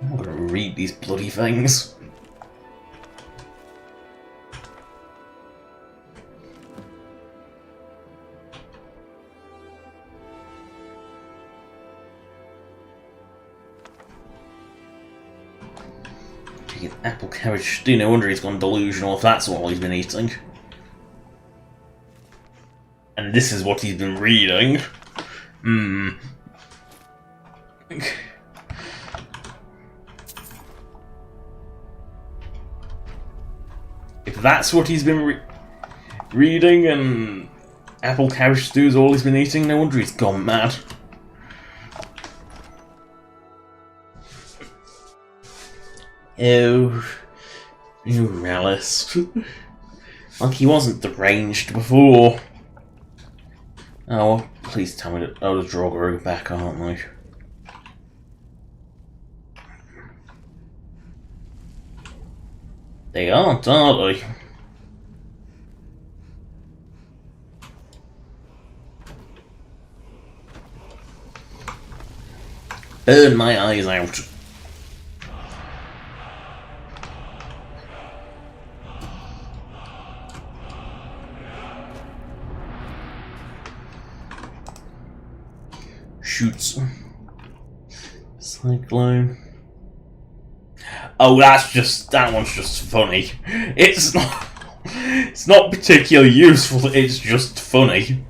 I'm gonna read these bloody things. Apple carriage stew, no wonder he's gone delusional if that's all he's been eating. And this is what he's been reading. If that's what he's been reading and apple carriage stew is all he's been eating, no wonder he's gone mad. Oh, Alice. Like he wasn't deranged before. Oh, please tell me that. Oh, the Drogo are back, aren't they? They aren't they? Burn my eyes out. Shoots. Cyclone. Oh, that one's just funny. It's not particularly useful, it's just funny.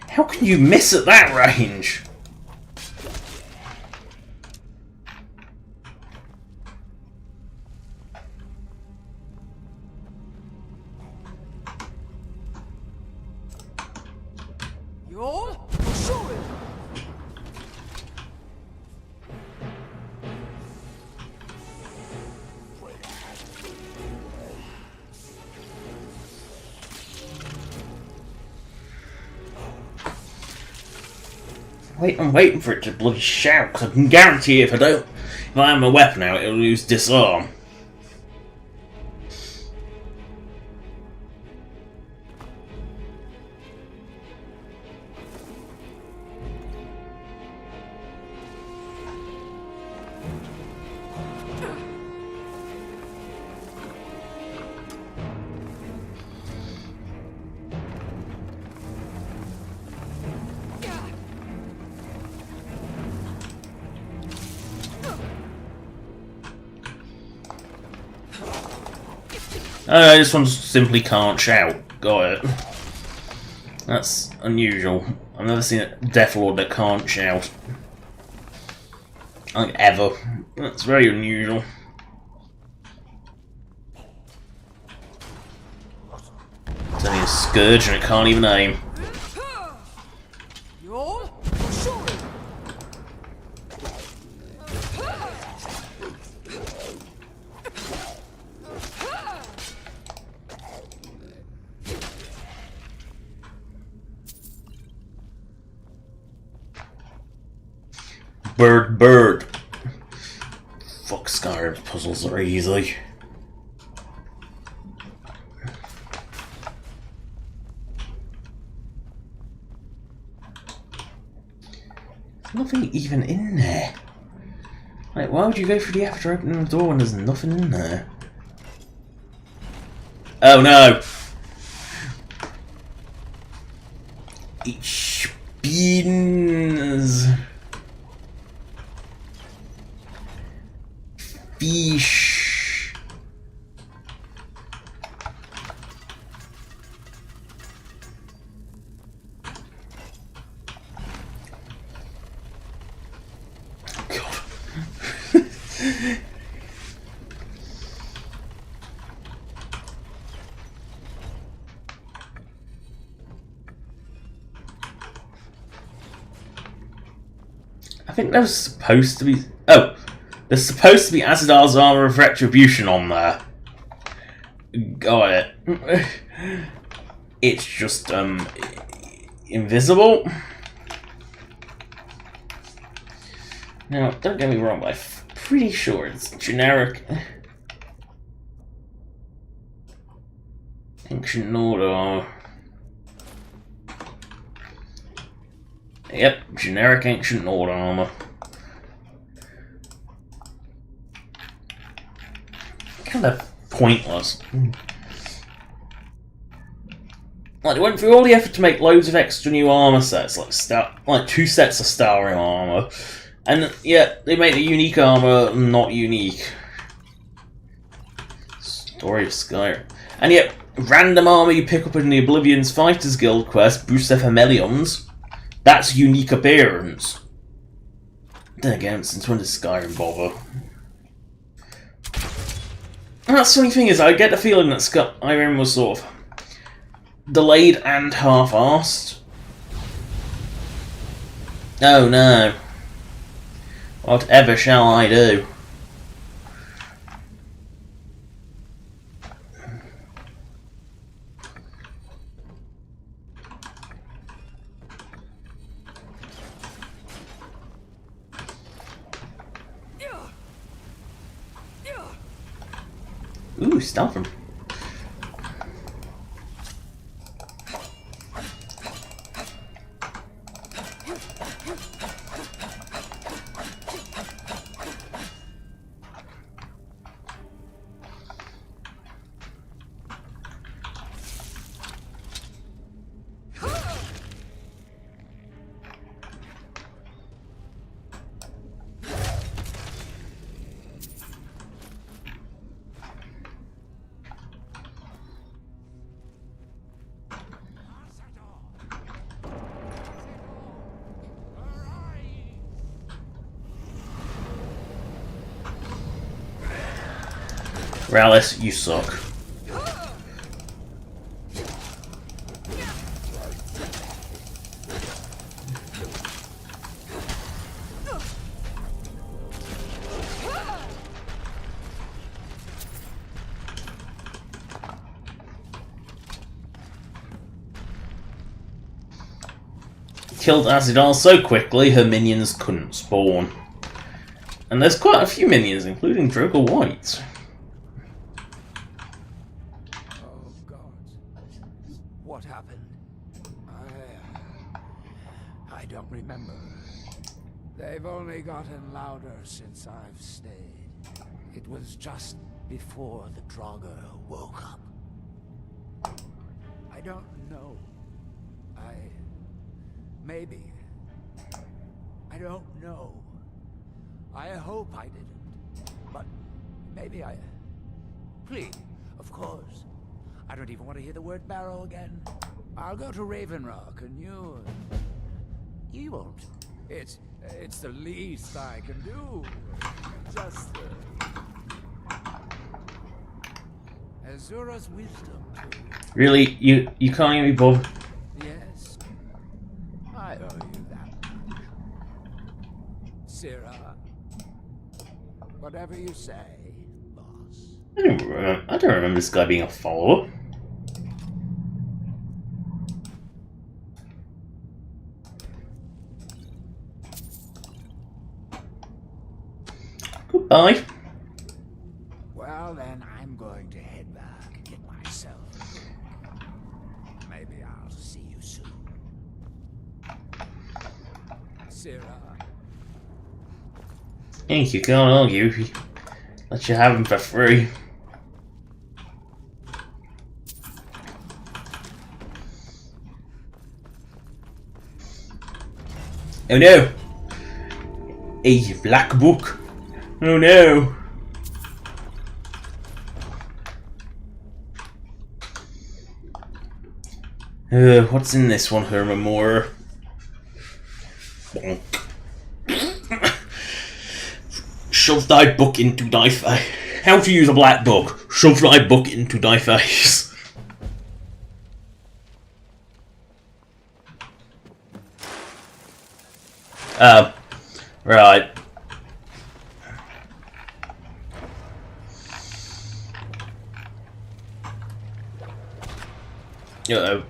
How can you miss at that range? I'm waiting for it to bloody shout, because I can guarantee if I have my weapon out, it'll use disarm. This one simply can't shout. Got it. That's unusual. I've never seen a Death Lord that can't shout. Like, ever. That's very unusual. It's only a Scourge and it can't even aim. Bird. Fuck, Skyrim puzzles are easy. There's nothing even in there. Like, why would you go through the after opening the door when there's nothing in there? Oh no! It spins! Fish! God. I think there's supposed to be... Oh! There's supposed to be Azidar's Armor of Retribution on there. Got it. It's just, invisible. Now, don't get me wrong, but I'm pretty sure it's generic. Ancient Order. Yep, generic Ancient Order armor. Kind of pointless. Like, they went through all the effort to make loads of extra new armor sets, like 2 sets of Skyrim armor, and yet they made the unique armor not unique. Story of Skyrim. And yet, random armor you pick up in the Oblivion's Fighters Guild quest boosts their familions. That's unique appearance. Then again, since when does Skyrim bother? And that's the funny thing is, I get the feeling that Skyrim was sort of delayed and half-arsed. Oh no. Whatever shall I do? Ooh, stealth him. Rallis, you suck. Killed Azidal so quickly her minions couldn't spawn. And there's quite a few minions, including Drogo White. What happened? I don't remember. They've only gotten louder since I've stayed. It was just before the Draugr woke up. I don't know. Maybe. I don't know. I hope I didn't. But maybe I... Please, of course. I don't even want to hear the word barrow again. I'll go to Ravenrock and you... You won't. It's the least I can do. Just... Azura's wisdom. Really? You can't even be bothered? Yes. I owe you that. Sira. Whatever you say, boss. I don't remember this guy being a follower. Goodbye. Well, then I'm going to head back and get myself. Maybe I'll see you soon. Sira. You can't argue if he lets you have them for free. Oh no! A black book! Oh no! What's in this one, Hermamore? Bonk. Shove thy book into thy face. How to use a black book? Shove thy book into thy face. Right. Uh-oh.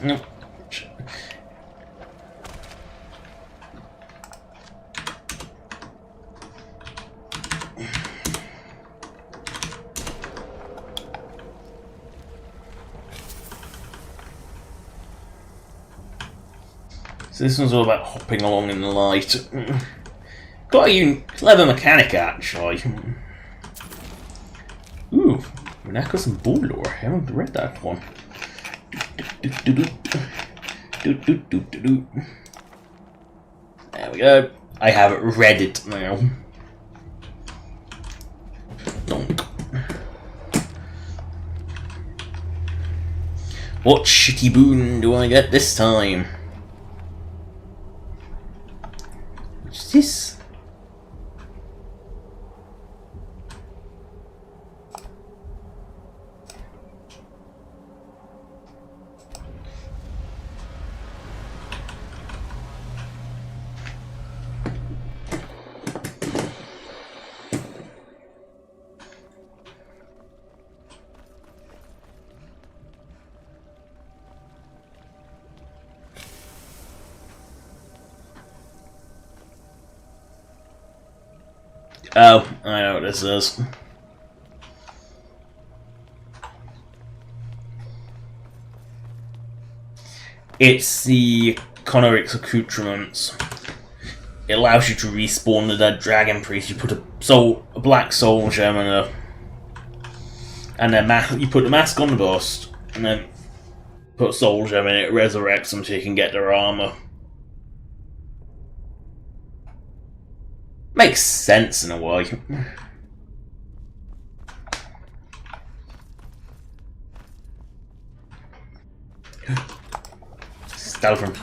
No. So this one's all about hopping along in the light. Quite a clever mechanic, actually. Ooh, Renacus and Bullor. I haven't read that one. There we go. I have read it now. Donk. What shitty boon do I get this time? What's this? Oh, I know what this is. It's the Connorix accoutrements. It allows you to respawn the dead dragon priest. You put a black soul gem and then you put the mask on the bust, and then put a soul gem in it. It resurrects them so you can get their armor. Makes sense in a way. Stealth him.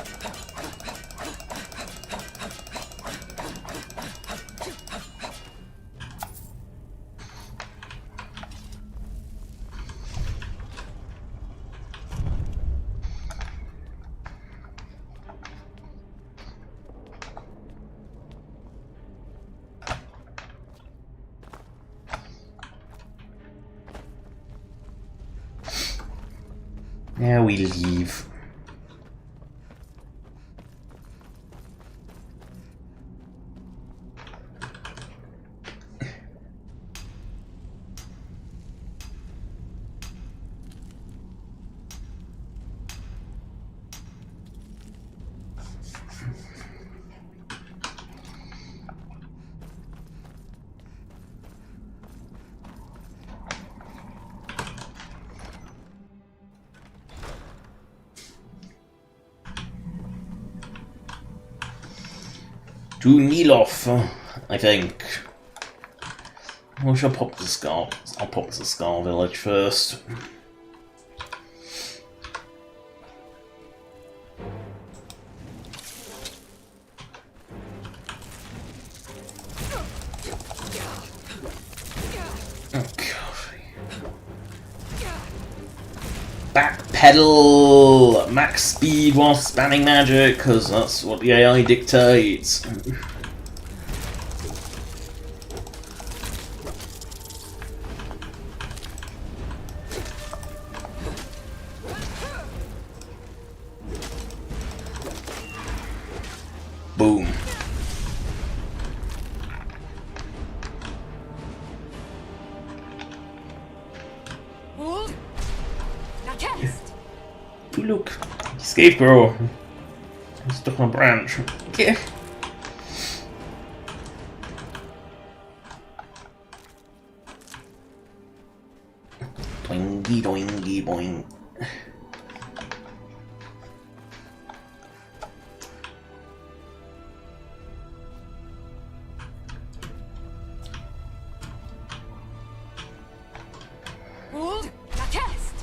Now we leave. To Nilof, I think. Or should I pop to Skull? I'll pop to Skull Village first. backpedal max speed while spamming magic, because that's what the AI dictates. Boom. Hold. Now cast. Ooh, look, escape bro. I'm stuck on a branch. Yeah. Doingy doingy boing. Hold. Now cast.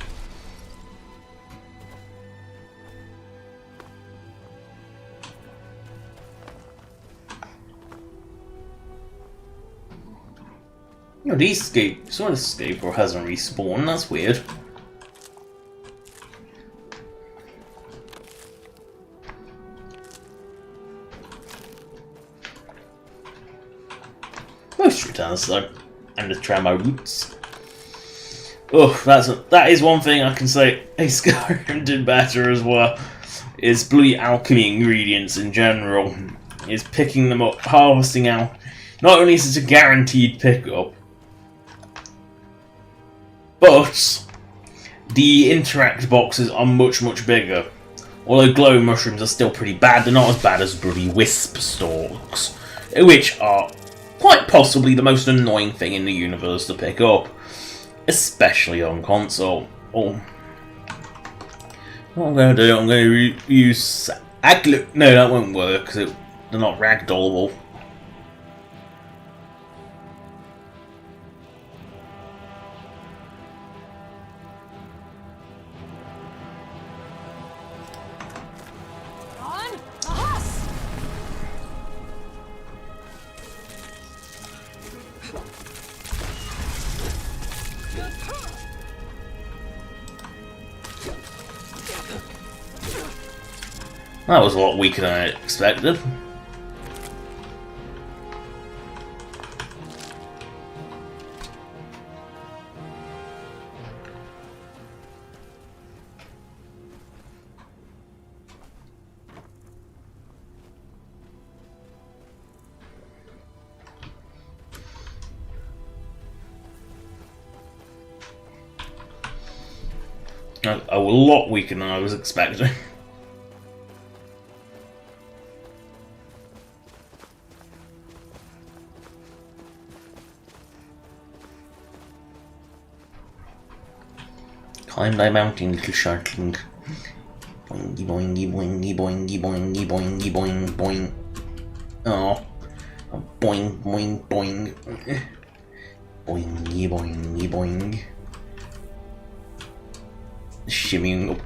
No, these escape. Some of the escape or hasn't respawned. That's weird. Most returns though, and the tremor roots. Oh, that is one thing I can say. Hey, Skyrim did better as well. Is bloody alchemy ingredients in general. Is picking them up, harvesting out. Not only is it a guaranteed pickup, but the interact boxes are much bigger. Although glow mushrooms are still pretty bad, they're not as bad as bloody wisp stalks, which are quite possibly the most annoying thing in the universe to pick up, especially on console. Oh, what I'm going to do, I'm going to use no, that won't work because they're not ragdollable. On. Ahas. That was a lot weaker than I expected. A lot weaker than I was expecting. Climb thy mountain, little sharkling. Boingy boingy boingy boingy boingy boingy boing boing. Oh, boing boing boing. Boingy boingy boing. Shimmying up.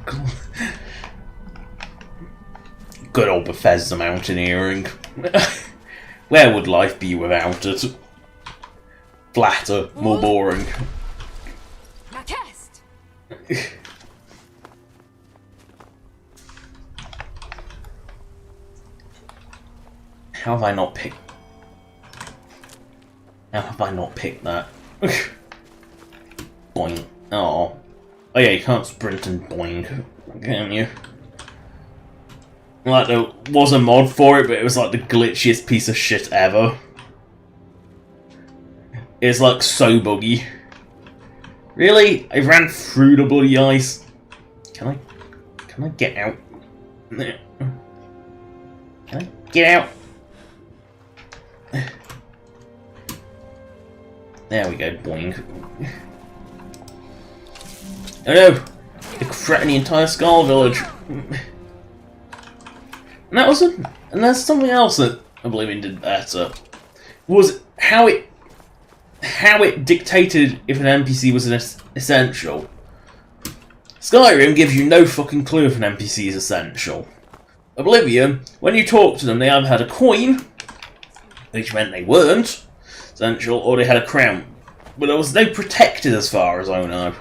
Good old Bethesda mountaineering. Where would life be without it? Flatter, more boring. Now cast. How have I not picked? How have I not picked that? Boing. Oh. Oh yeah, you can't sprint and boing, can you? Like, there was a mod for it, but it was like the glitchiest piece of shit ever. It's like so buggy. Really? I ran through the bloody ice. Can I get out? Can I get out? There we go, boing. Oh no! They're threatening the entire Skull Village. And that was and there's something else that Oblivion did better. Was how it dictated if an NPC was an essential. Skyrim gives you no fucking clue if an NPC is essential. Oblivion, when you talk to them, they either had a coin, which meant they weren't essential, or they had a crown. But there was no protected as far as I know.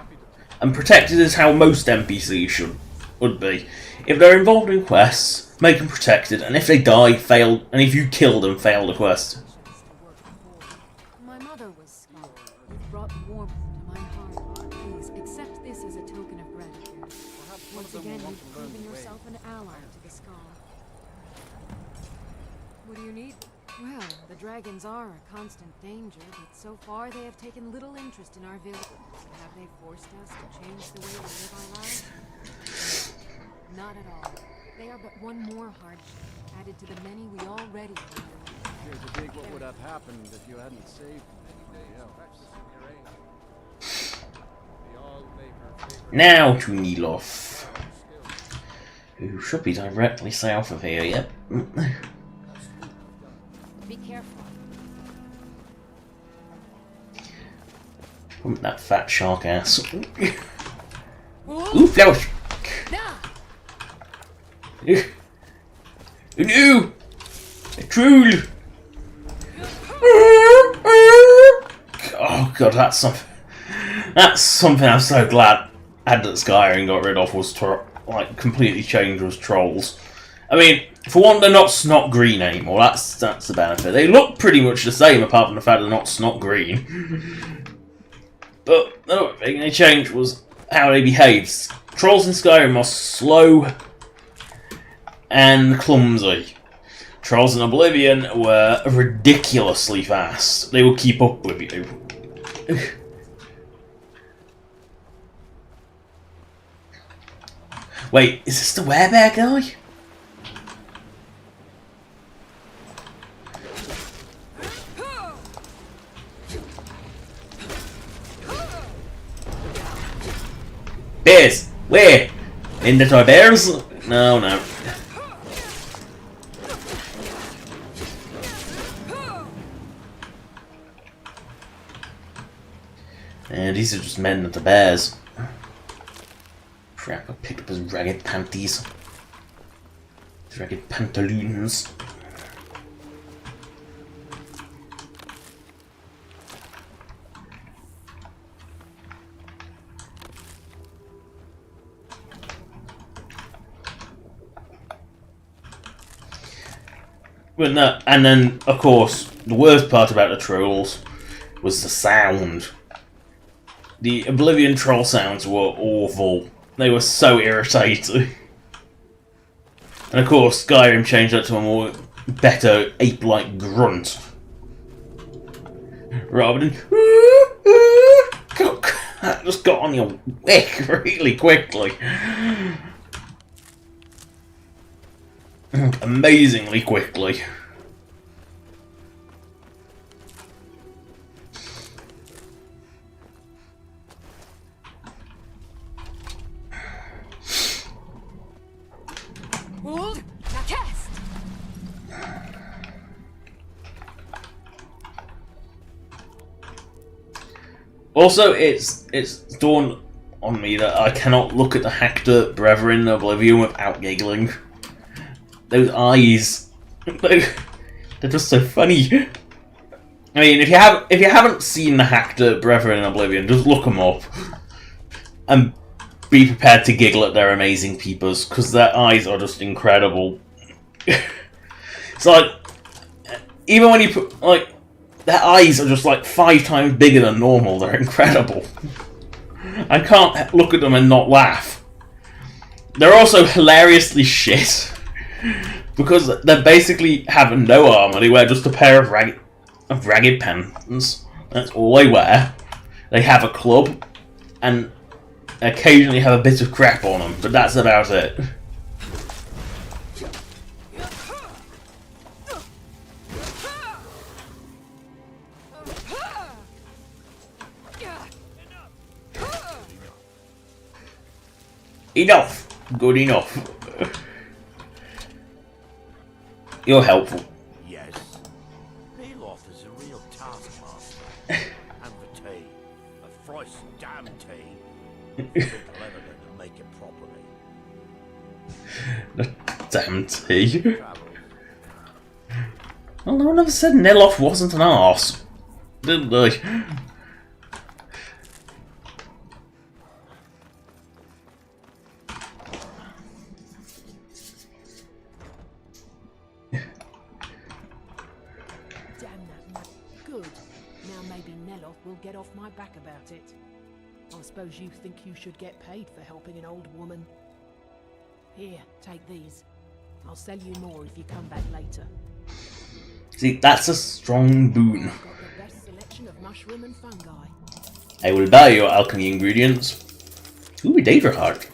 and protected is how most NPCs would be. If they're involved in quests, make them protected, and if they die, fail, and if you kill them, fail the quest. My mother was scarred. You've brought warmth to my heart. Please accept this as a token of gratitude. Once again, you've proven yourself an ally to the Skull. What do you need? Well, the dragons are a constant danger, but so far they have taken little interest in our village. So have they forced us to change the way we live our lives? Not at all. They are but one more hardship, added to the many we already have. Here's to think what would have happened if you hadn't saved anybody else. Now to Nilof, who should be directly south of here, yep. Be careful. That fat shark ass. Ooh, flowers! No! A troll! Oh god, that's something I'm so glad that Skyrim got rid of, was like completely changed was trolls. I mean, for one, they're not snot green anymore. That's the benefit. They look pretty much the same, apart from the fact they're not snot green. But the other thing they changed was how they behave. Trolls in Skyrim are slow and clumsy. Trolls in Oblivion were ridiculously fast. They would keep up with you. Wait, is this the werebear guy? Bears! Where? In the toy bears? No, no. And these are just men at the bears. Crap, I picked up his ragged panties. His ragged pantaloons. But no, and then, of course, the worst part about the trolls was the sound. The Oblivion troll sounds were awful. They were so irritating. And of course, Skyrim changed that to a more better ape-like grunt. Rather than... That just got on your wick really quickly. Amazingly quickly. Hold! Now cast! Also, it's dawned on me that I cannot look at the Hacked Brethren in Oblivion without giggling. Those eyes, they're just so funny. I mean, if you haven't seen the Hacked Brethren in Oblivion, just look them up and be prepared to giggle at their amazing peepers, because their eyes are just incredible. It's like, even when you put, like, their eyes are just like 5 times bigger than normal. They're incredible. I can't look at them and not laugh. They're also hilariously shit. Because they basically have no armor, they wear just a pair of ragged pants. That's all they wear. They have a club, and occasionally have a bit of crap on them, but that's about it. Enough! Good enough. You're helpful. Yes. Beloff is a real taskmaster. And the tea. A thrice damn tea. So clever to make it properly. The damn tea. Well, no one ever said Nilof wasn't an arse, did they? will get off my back about it. I suppose you think you should get paid for helping an old woman. Here, take these. I'll sell you more if you come back later. See, that's a strong boon. I've got the best selection of mushroom and fungi. I will buy your alchemy ingredients. Ooh, DeviantART.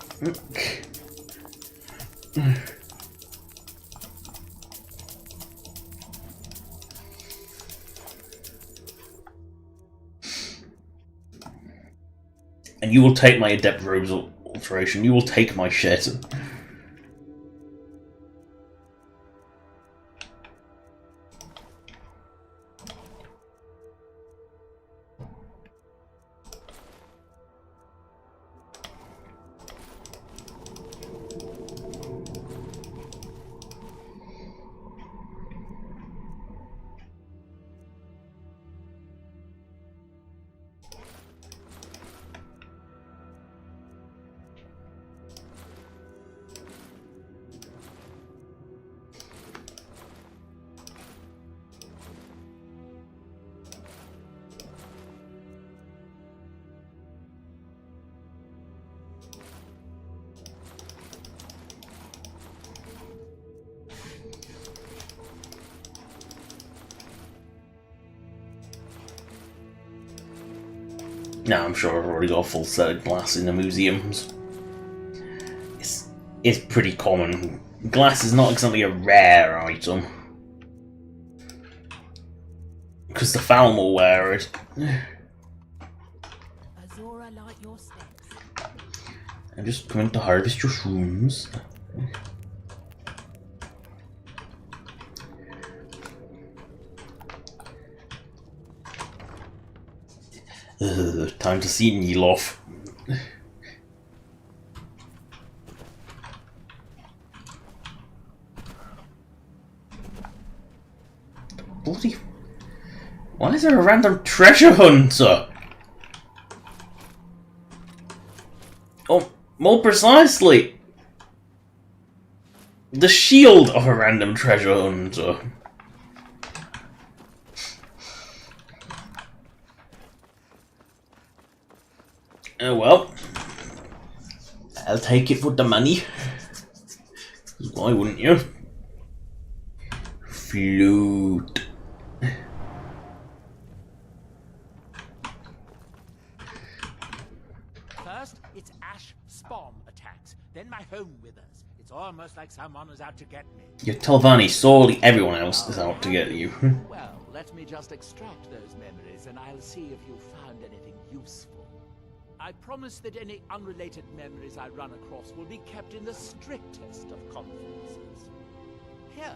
And you will take my adept robes alteration. You will take my shit. Now I'm sure I've already got a full set of glass in the museums. It's pretty common. Glass is not exactly a rare item. Because the Falm will wear it. Azora, light your steps. I'm just coming to harvest your shrooms. Time to see Neelof. Bloody... Why is there a random treasure hunter? Oh, more precisely, the shield of a random treasure hunter. Oh well, I'll take it for the money. Why wouldn't you? Flute. First, it's ash spawn attacks, then my home withers. It's almost like someone is out to get me. You're Telvanni, sorely everyone else is out to get you. Well, let me just extract those memories and I'll see if you found anything useful. I promise that any unrelated memories I run across will be kept in the strictest of confidences. Here,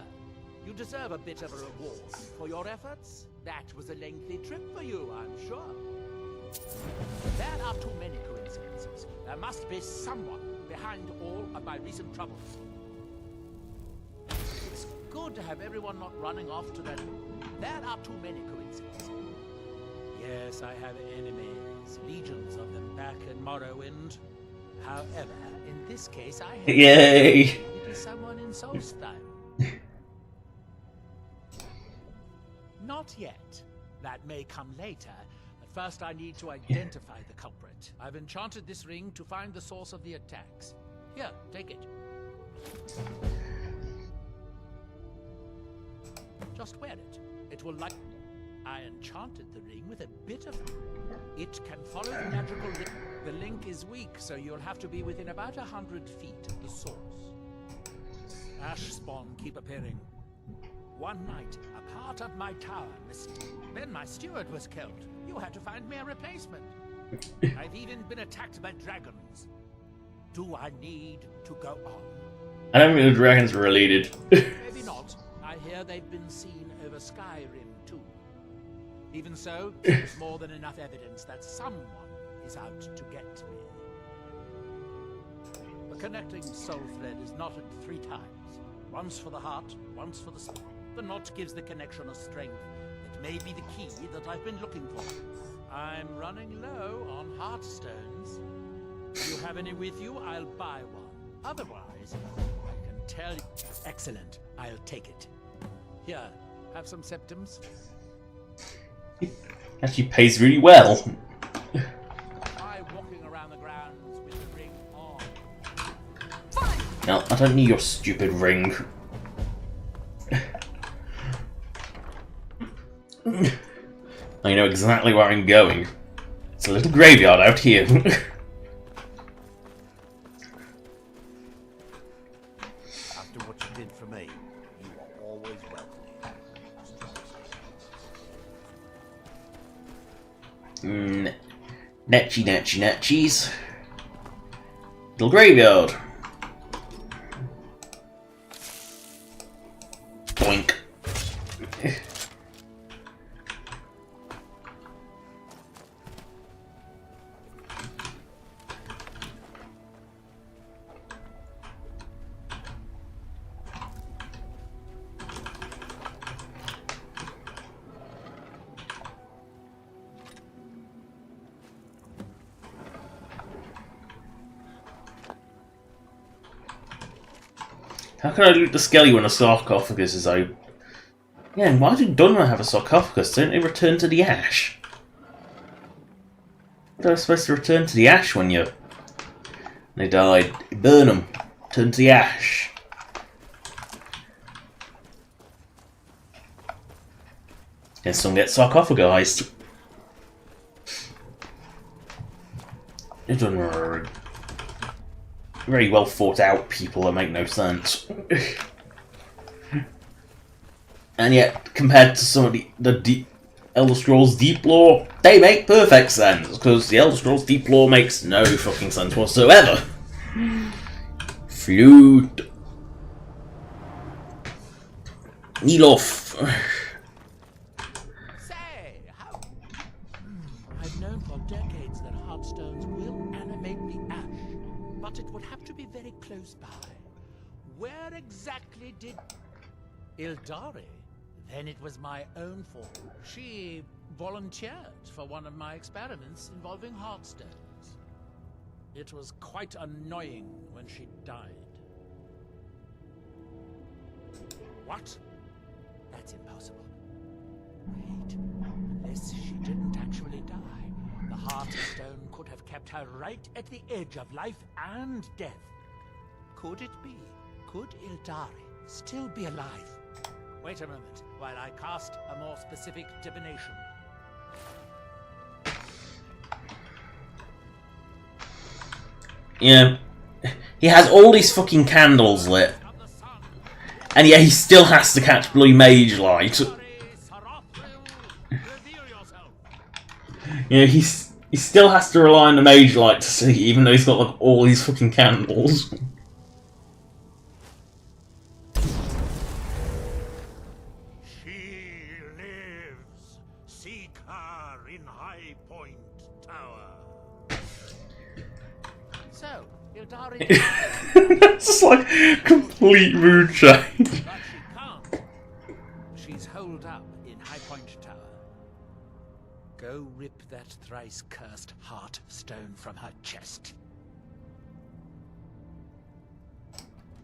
you deserve a bit of a reward for your efforts. That was a lengthy trip for you, I'm sure. There are too many coincidences. There must be someone behind all of my recent troubles. It's good to have everyone not running off to that. There are too many coincidences. Yes, I have enemies, legions of them back in Morrowind. However, in this case, I have Yay! it is someone in Solstheim. Not yet. That may come later. But first, I need to identify the culprit. I've enchanted this ring to find the source of the attacks. Here, take it. Just wear it. It will like... I enchanted the ring with a bit of... It can follow the magical link. The link is weak, so you'll have to be within about 100 feet of the source. Ash spawn keep appearing. One night, a part of my tower missed. Then my steward was killed. You had to find me a replacement. I've even been attacked by dragons. Do I need to go on? I don't think the dragons are related. Maybe not. I hear they've been seen over Skyrim too. Even so, there's more than enough evidence that someone is out to get me. The connecting soul thread is knotted 3 times. Once for the heart, once for the soul. The knot gives the connection a strength that may be the key that I've been looking for. I'm running low on heart stones. If you have any with you, I'll buy one. Otherwise, I can tell you... Excellent. I'll take it. Here, have some septums. Actually pays really well. Try walking around the grounds with the ring on. No, I don't need your stupid ring. I know exactly where I'm going. It's a little graveyard out here. After what you did for me, you are always welcome. Netchies. Little graveyard. Boink. How can I loot the skelly when a sarcophagus is open? Yeah, why do Dunmer have a sarcophagus? Don't they return to the ash? What are they supposed to return to the ash when they died? Burn them. Turn to the ash. Then some get sarcophagized. Dunmer are very well thought out people that make no sense. And yet, compared to some of the Elder Scrolls Deep Lore, they make perfect sense, because the Elder Scrolls Deep Lore makes no fucking sense whatsoever. Flute. Nilof. Say, how... I've known for decades that heartstones will animate the ash, but it would have to be very close by. Where exactly did... Ildari? Then it was my own fault. She volunteered for one of my experiments involving heartstones. It was quite annoying when she died. What? That's impossible. Wait, unless she didn't actually die, the heartstone could have kept her right at the edge of life and death. Could it be? Could Ildari still be alive? Wait a moment, while I cast a more specific divination. Yeah. He has all these fucking candles lit. And yet he still has to catch blue mage light. You know, he still has to rely on the mage light to see, even though he's got like all these fucking candles. That's just like complete mood change. But she can't. She's holed up in High Point Tower. Go rip that thrice cursed heart stone from her chest.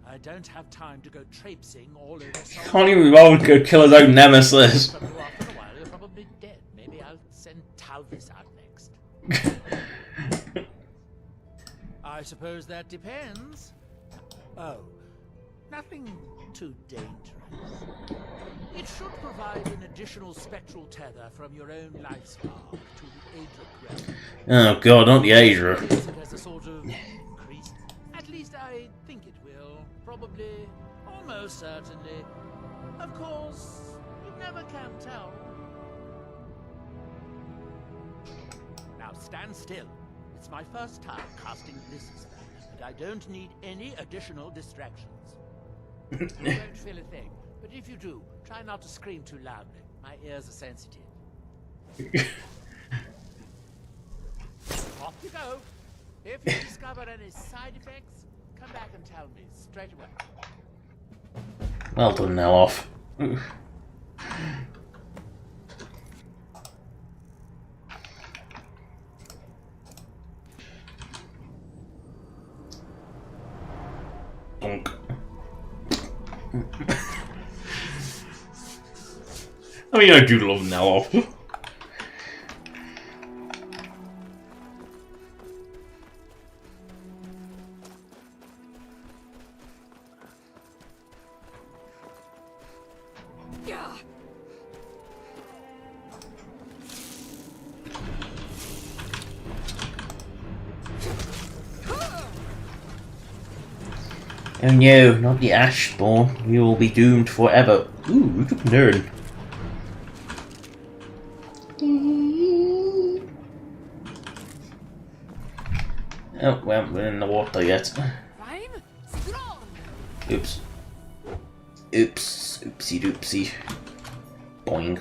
I don't have time to go traipsing all over. Can't even be bothered to go kill his own nemesis. After a while, you're probably dead. Maybe I'll send Talvis out next. I suppose that depends. Oh, nothing too dangerous. It should provide an additional spectral tether from your own life spark to the Adric realm. Oh god, not the Adra. It has a sort of increase. At least I think it will. Probably, almost certainly. Of course, you never can tell. Now stand still. It's my first time casting this spell, and I don't need any additional distractions. You won't feel a thing, but if you do, try not to scream too loudly. My ears are sensitive. Off you go. If you discover any side effects, come back and tell me straight away. Well done, Nelof. I mean, I do love Nelof. Oh no, not the ash spawn. We will be doomed forever. Ooh, we took a turn. Oh, we haven't been in the water yet. Oops. Oops. Oopsie doopsie. Boing.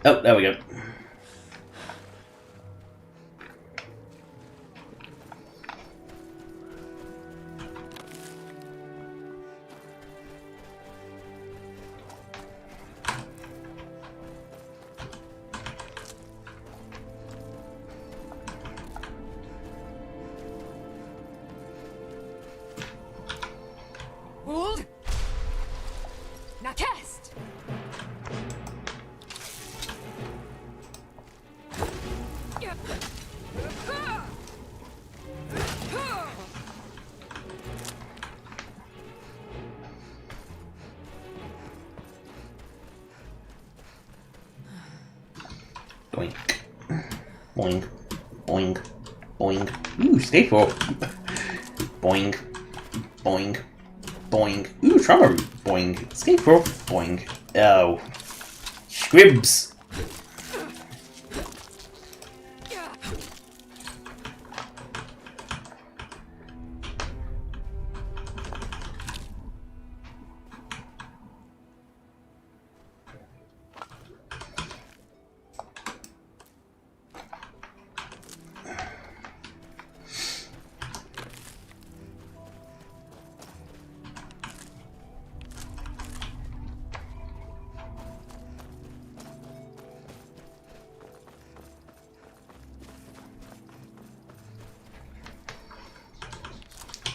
Oh, there we go. Hold! Now cast! Boink. Boing. Boing. Boing. Ooh, escape rope. Boing. Boing. Boing. Ooh, trauma route. Boing. Escape rope. Boing. Oh. Scribs.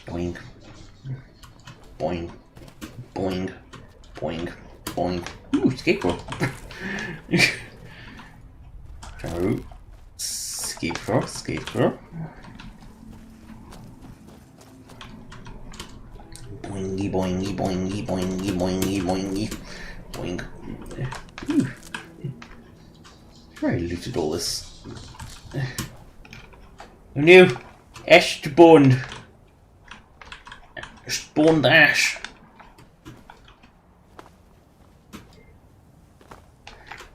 Boing. Boing. Boing. Boing. Boing. Ooh, escape rope. Trauma route. Escape rope. Escape rope. Boingy, boingy, boingy, boingy, boingy, boingy. Boing. Ooh. Sure I looted all this. Who knew? Ash spawned. Spawned ash.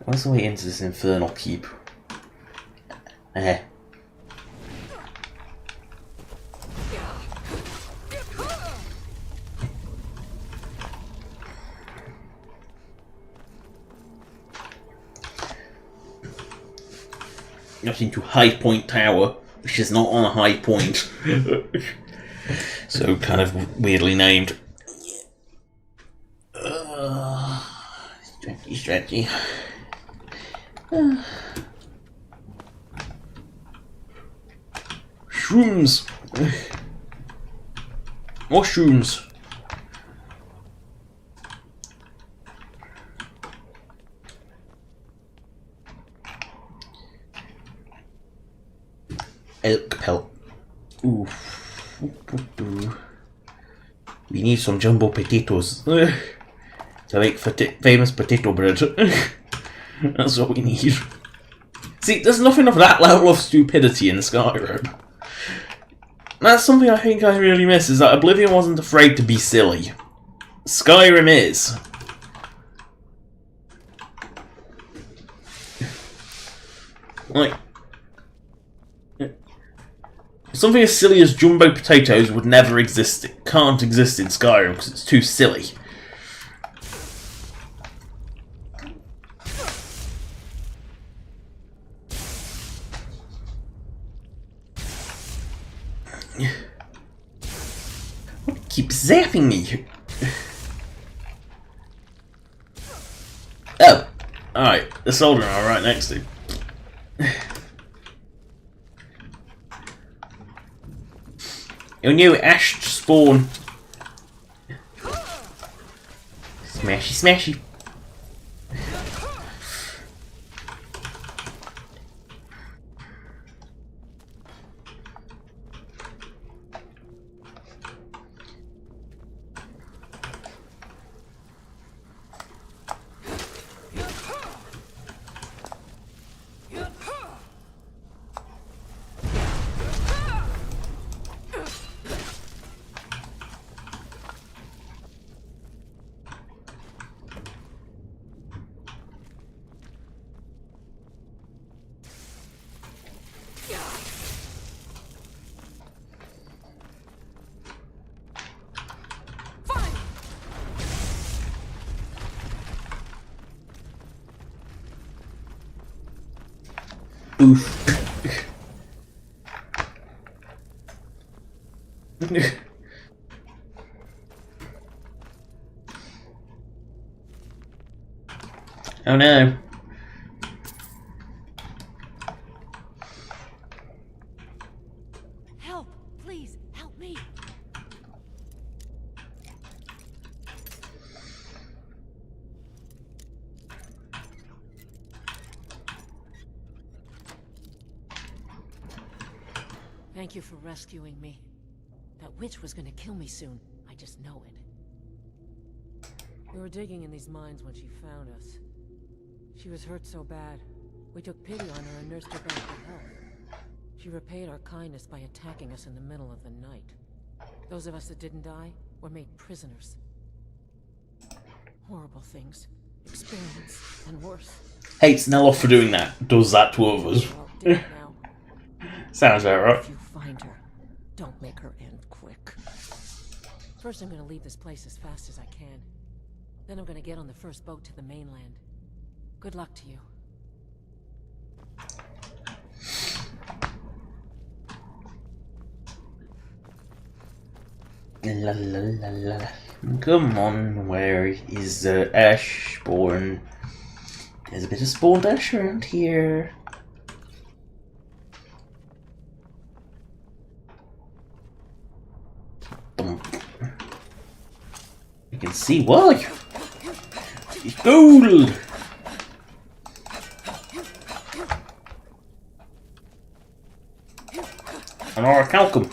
What's the way into this infernal keep? Got into High Point Tower, which is not on a high point. So kind of weirdly named. Stretchy. Shrooms. More shrooms. Elk pelt. Ooh. We need some jumbo potatoes to make famous potato bread. That's what we need. See, there's nothing of that level of stupidity in Skyrim. That's something I think I really miss, is that Oblivion wasn't afraid to be silly. Skyrim is. Like, something as silly as jumbo potatoes would never exist. It can't exist in Skyrim because it's too silly. Keep zapping me. Oh, alright. The soldier I'm right next to. Your new ash spawn. Smashy, smashy. Oof. Oh no. Help! Please, help me! Thank you for rescuing me. That witch was gonna kill me soon. I just know it. We were digging in these mines when she found us. She was hurt so bad, we took pity on her and nursed her back to health. She repaid our kindness by attacking us in the middle of the night. Those of us that didn't die were made prisoners. Horrible things. Experiments, and worse. Hates Nell off for doing that. Does that to others. We're all dead now. Sounds about right. If you find her, don't make her end quick. First, I'm gonna leave this place as fast as I can. Then I'm gonna get on the first boat to the mainland. Good luck to you. La la la la. Come on, where is Ashbourne? There's a bit of spawned ash around here. You can see why. It's gold. An orichalcum.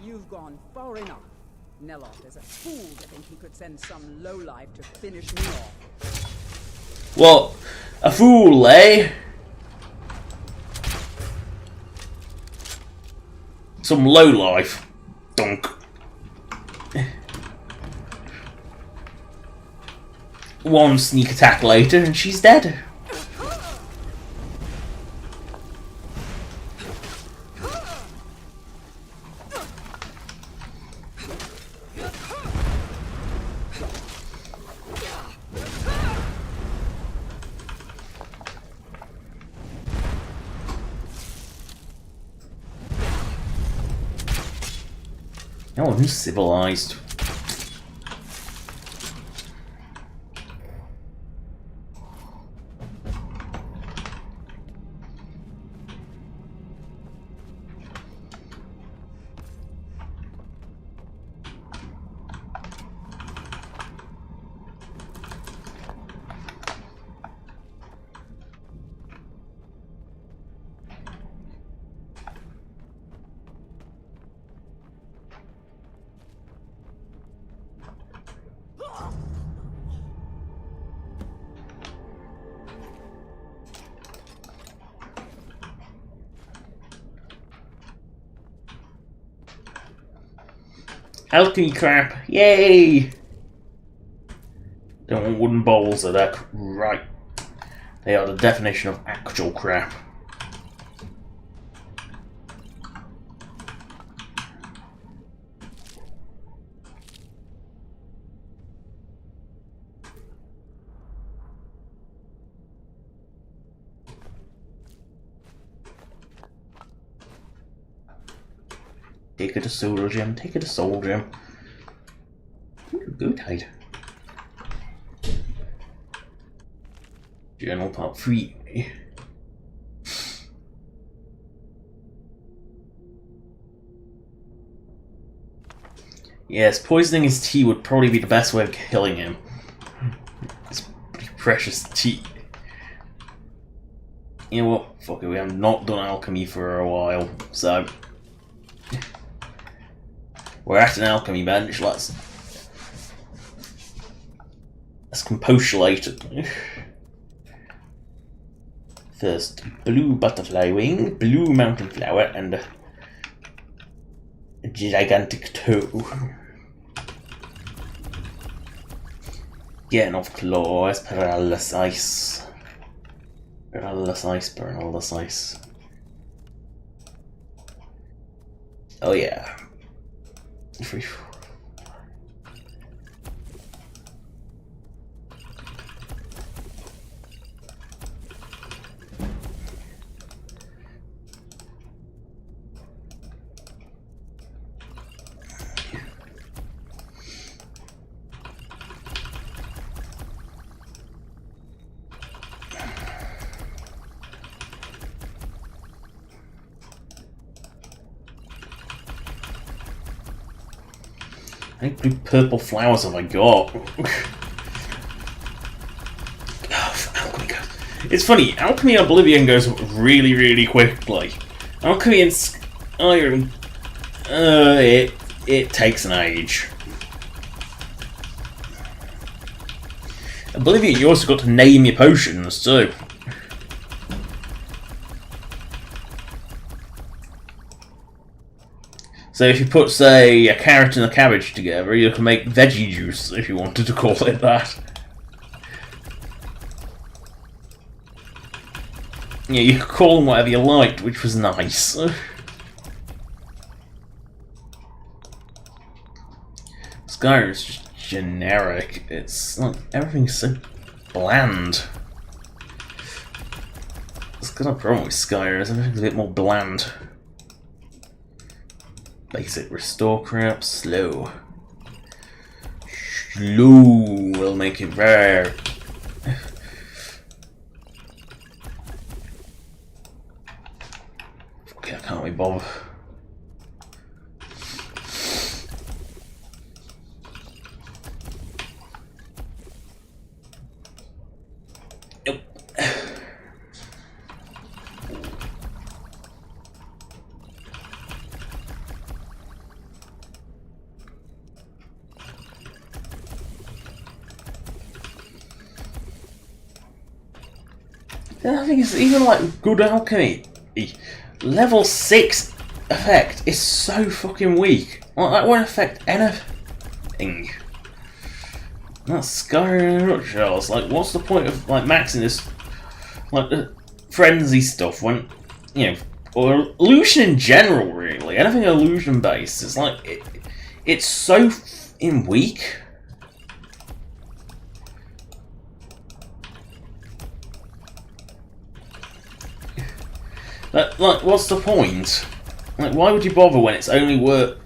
You've gone far enough. Neloth is a fool to think he could send some lowlife to finish me off. What? A fool, eh? Some lowlife. Dunk. One sneak attack later and she's dead. Oh, uncivilized. Alchemy crap! Yay! Don't want wooden bowls of that. Right. They are the definition of actual crap. Take it to soul gem, take it to soul gem. Ooh, good hide. Journal part 3. Yes, poisoning his tea would probably be the best way of killing him. It's pretty precious tea. You know what? Fuck it, we have not done alchemy for a while, so we're at an alchemy bench. Let's compostulate it. First, blue butterfly wing, blue mountain flower, and a gigantic toe. Getting off claws, paralysis. Burn all this ice, burn all this ice. Oh yeah. 3, 4. How many blue purple flowers have I got? Alchemy goes. It's funny, Alchemy and Oblivion goes really, really quickly. Alchemy and Skyrim, it takes an age. Oblivion, you also got to name your potions too. So if you put, say, a carrot and a cabbage together, you can make veggie juice, if you wanted to call it that. Yeah, you could call them whatever you liked, which was nice. Skyrim's just generic. It's like, everything's so bland. It's got a problem with Skyrim, everything's a bit more bland. Basic restore crap, slow. Slow will make it rare. Okay, I can't be bothered. Nope. I think it's even like good alchemy. Level 6 effect is so fucking weak. Like, that won't affect anything. That's Skyrim in a nutshell. It's like, what's the point of like maxing this, like frenzy stuff when, you know, or illusion in general, really. Anything illusion based, it's like it's so weak. Like, what's the point? Like, why would you bother when it's only worth...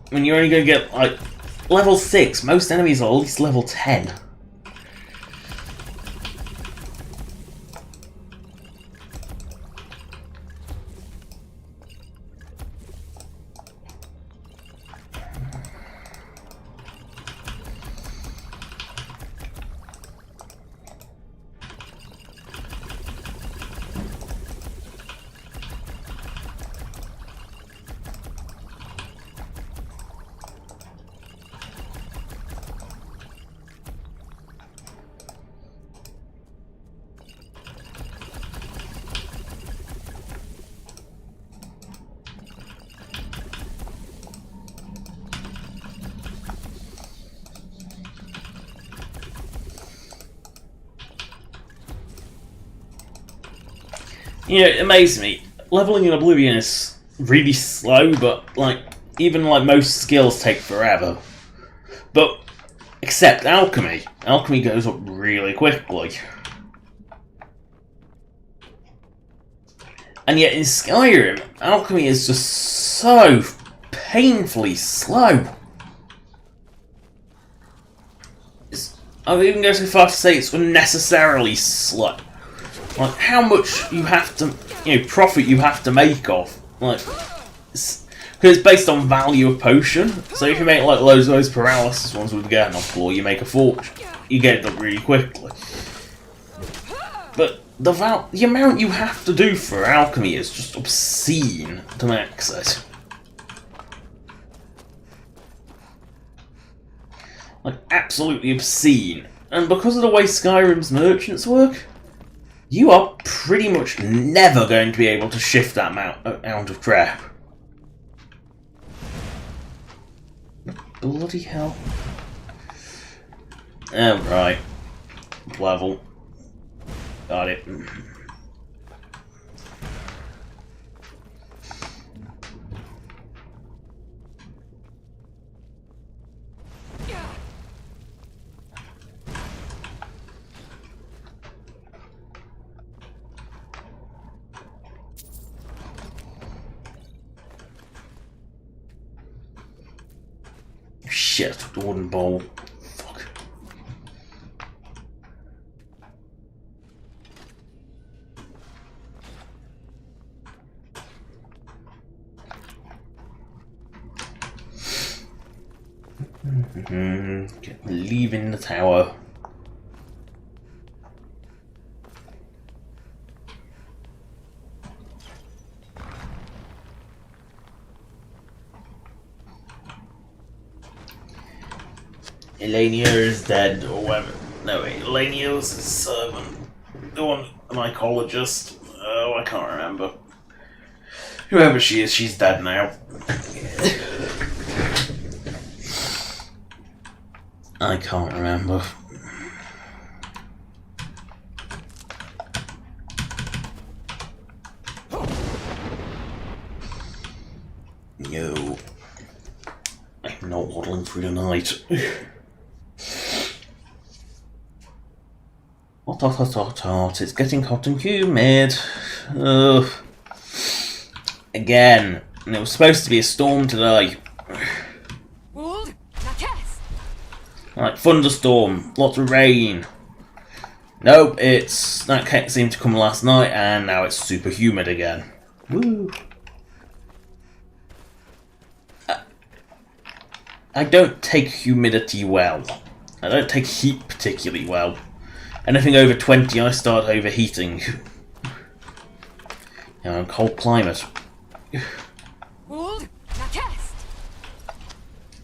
When you're only going to get, like, level 6, most enemies are at least level 10. You know, it amazes me. Leveling in Oblivion is really slow, but like even like most skills take forever. But except alchemy. Alchemy goes up really quickly. And yet in Skyrim, alchemy is just so painfully slow. I would even go so far to say it's unnecessarily slow. Like, how much you have to, you know, profit you have to make off, like, because it's based on value of potion. So if you make like loads of those paralysis ones with the garden off floor, you make a fortune. You get it done really quickly. But the amount you have to do for alchemy is just obscene to max it. Like, absolutely obscene. And because of the way Skyrim's merchants work, you are pretty much never going to be able to shift that amount of crap. Bloody hell. Oh, right. Level. Got it. Shit, the wooden bowl. Fuck. Leaving the tower. Elenia is dead, or whatever. No, wait, Elenia's his servant. The one, an mycologist. Oh, I can't remember. Whoever she is, she's dead now. I can't remember. No. I'm not waddling through the night. Hot, it's getting hot and humid. Ugh. Again, and it was supposed to be a storm today. Like thunderstorm, lots of rain. Nope, that seemed to come last night, and now it's super humid again. Woo! I don't take humidity well. I don't take heat particularly well. Anything over 20, I start overheating. Cold climate.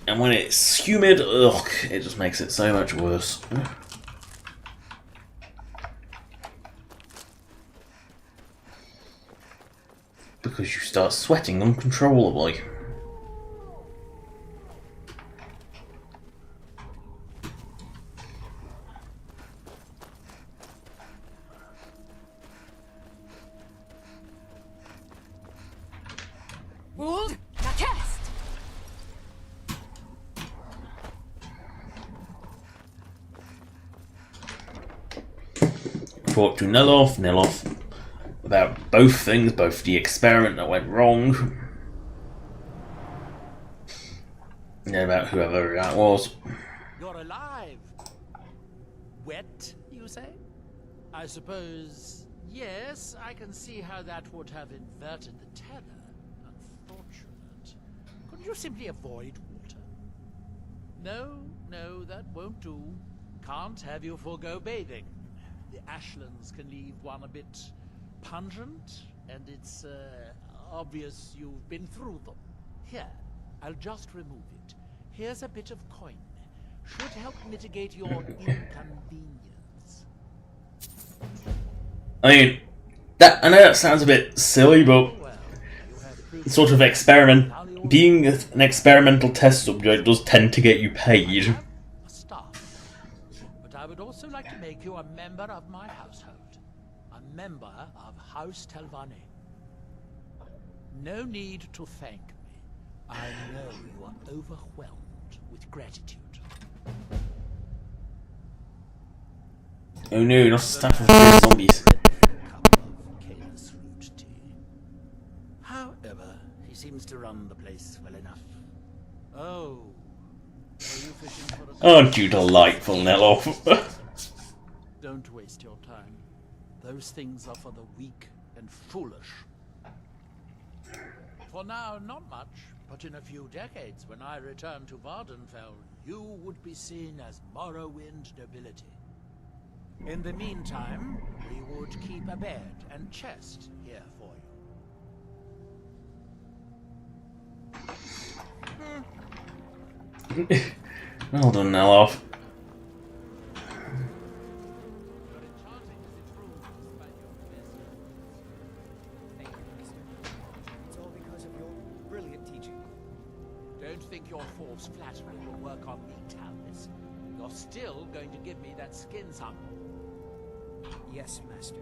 And when it's humid, ugh, it just makes it so much worse. Because you start sweating uncontrollably. Talk to Neloth about both things, both the experiment that went wrong, and about whoever that was. You're alive. Wet, you say? I suppose, yes, I can see how that would have inverted the tether. Unfortunate. Couldn't you simply avoid water? No, that won't do. Can't have you forego bathing. The ashlands can leave one a bit pungent, and it's obvious you've been through them. Here, I'll just remove it. Here's a bit of coin. Should help mitigate your inconvenience. I mean, I know that sounds a bit silly, but sort of being an experimental test subject does tend to get you paid. I would also like to make you a member of my household. A member of House Telvanni. No need to thank me. I know you are overwhelmed with gratitude. Oh no, not stuff of zombies. However, he seems to run the place well enough. Oh. Aren't you delightful, Neloth? Don't waste your time. Those things are for the weak and foolish. For now, not much, but in a few decades, when I return to Vardenfell, you would be seen as Morrowind nobility. In the meantime, we would keep a bed and chest here for you. Well done, Neloth. Thank you, Maester. It's all because of your brilliant teaching. Don't think your false flattery will work on me, Talbis. you're still going to give me that skin sample. Yes, Master.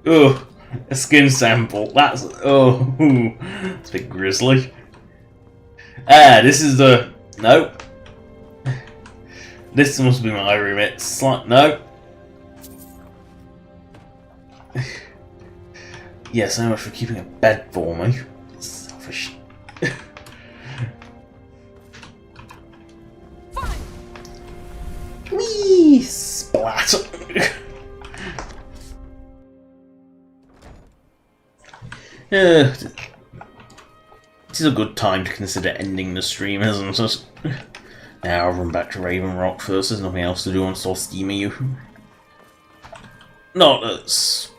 Ugh, a skin sample. That's it's a bit grisly. Ah, this is the nope. This must be my room. It's like no. Yeah, so much for keeping a bed for me. Selfish. Whee! Splat! It is a good time to consider ending the stream, isn't it? Now I'll run back to Raven Rock first, there's nothing else to do on Soul Steamy. Not that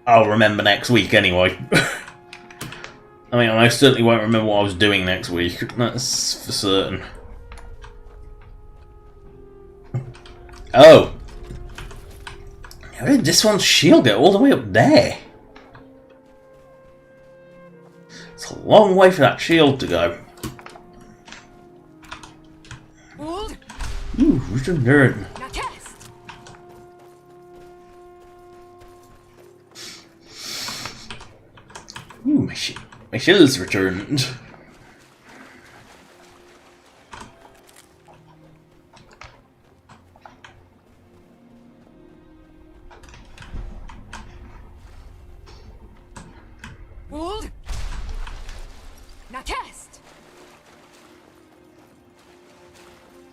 I'll remember next week anyway. I mean, I certainly won't remember what I was doing next week, that's for certain. Oh! How did this one's shield get all the way up there? It's a long way for that shield to go. Ooh, Richard Nerd. Ooh, my shield's returned.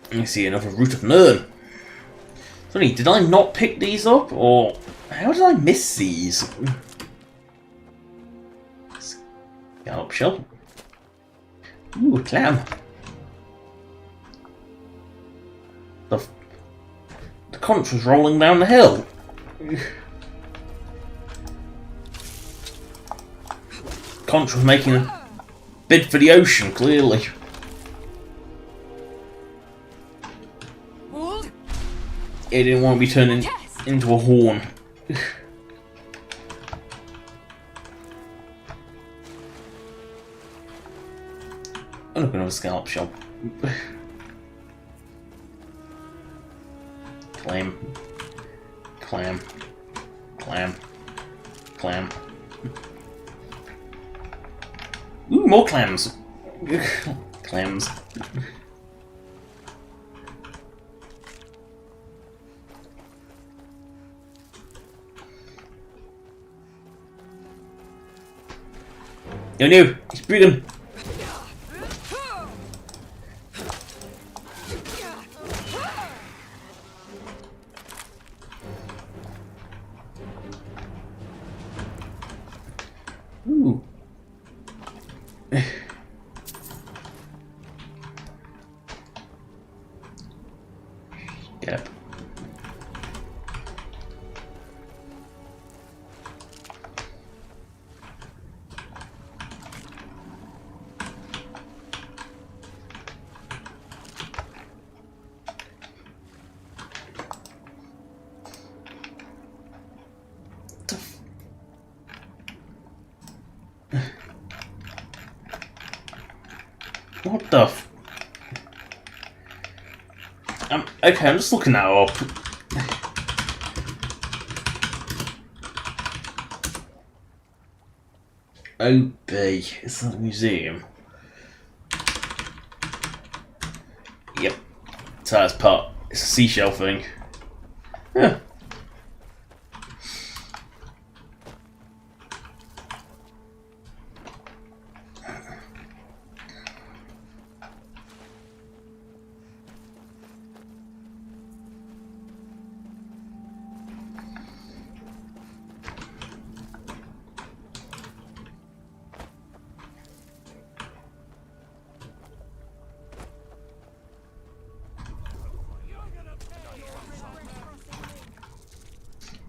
I see another Root of Nern. Funny, did I not pick these up, or how did I miss these? Scallop shell. Ooh, a clam. The conch was rolling down the hill. Conch was making a bid for the ocean, clearly. It didn't want to be turned into a horn. Oh, look, another scallop shell. Clam. Clam. Clam. Clam. Ooh, more clams. Clams. No, he's breathing. Ooh. Yep. What the f... okay, I'm just looking that up. OB, it's a museum. Yep. So that's part. It's a seashell thing. Huh.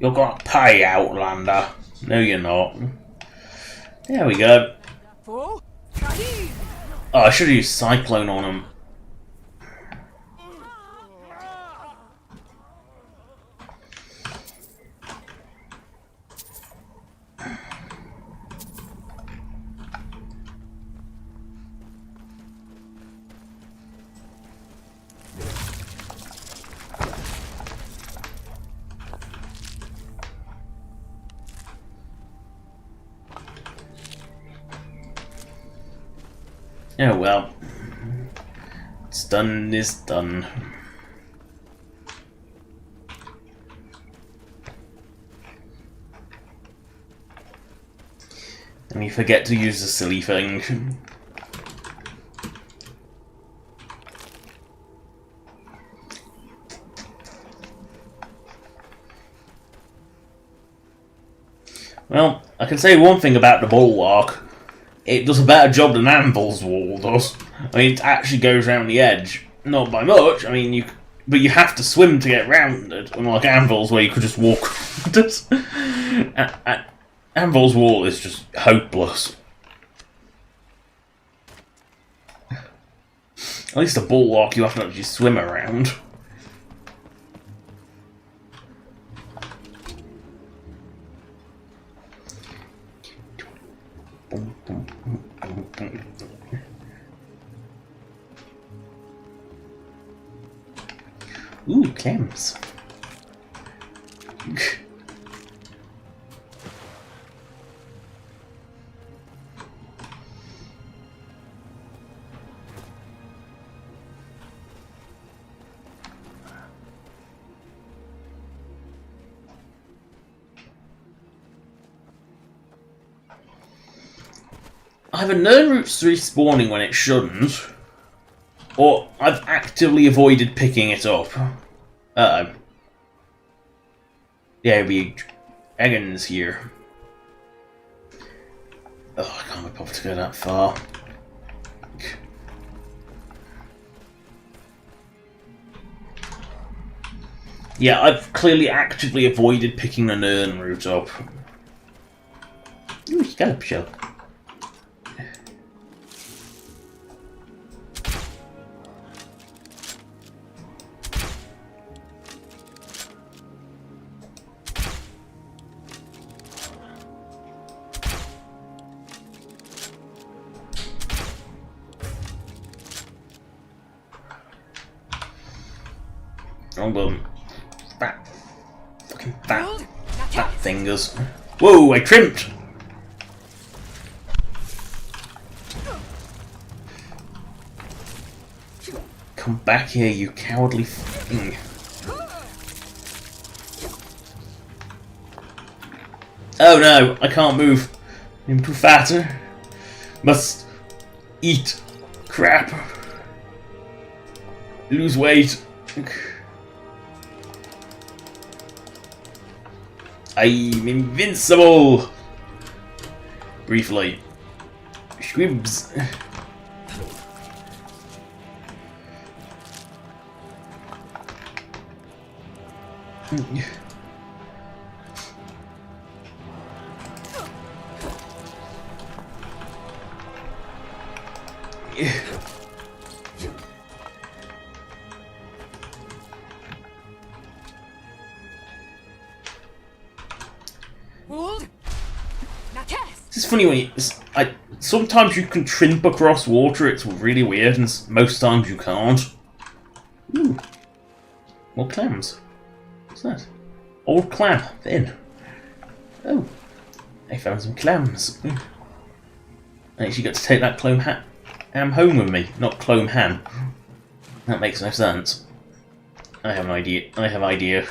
You're gonna pay, Outlander. No, you're not. There we go. Oh, I should have used Cyclone on him. Oh well. It's done is done. And you forget to use the silly thing. Well, I can say one thing about the bulwark. It does a better job than Anvil's wall does. I mean, it actually goes around the edge. Not by much, I mean, but you have to swim to get round it. Unlike Anvil's, where you could just walk around it. Anvil's wall is just hopeless. At least the bulwark you have to actually swim around. Ooh, clams. Either nerd roots respawning when it shouldn't, or I've actively avoided picking it up. Uh-oh. There be dragons here. Oh, I can't be bothered to go that far. Yeah, I've clearly actively avoided picking the nerd route up. Ooh, scallop shell. Fat fingers. Whoa, I crimped! Come back here, you cowardly thing. Oh no, I can't move. I'm too fat. Must eat crap. Lose weight. I'm invincible! Briefly. Squibs. It's funny when you... sometimes you can trimp across water, it's really weird, and most times you can't. Ooh. More clams. What's that? Old clam. Thin. Oh. I found some clams. I actually got to take that clone ham home with me, not clone ham. That makes no sense. I have an idea.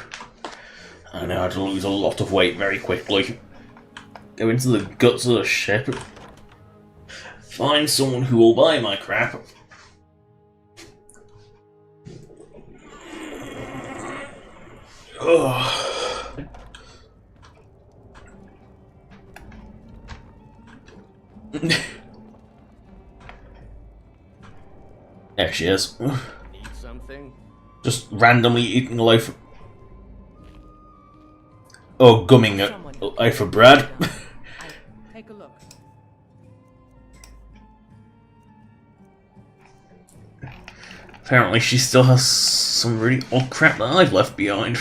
I know how to lose a lot of weight very quickly. Go into the guts of the ship. Find someone who will buy my crap. Oh. There she is. Need something? Just randomly eating a loaf. Oh, gumming a loaf of bread. Take a look. Apparently she still has some really odd crap that I've left behind.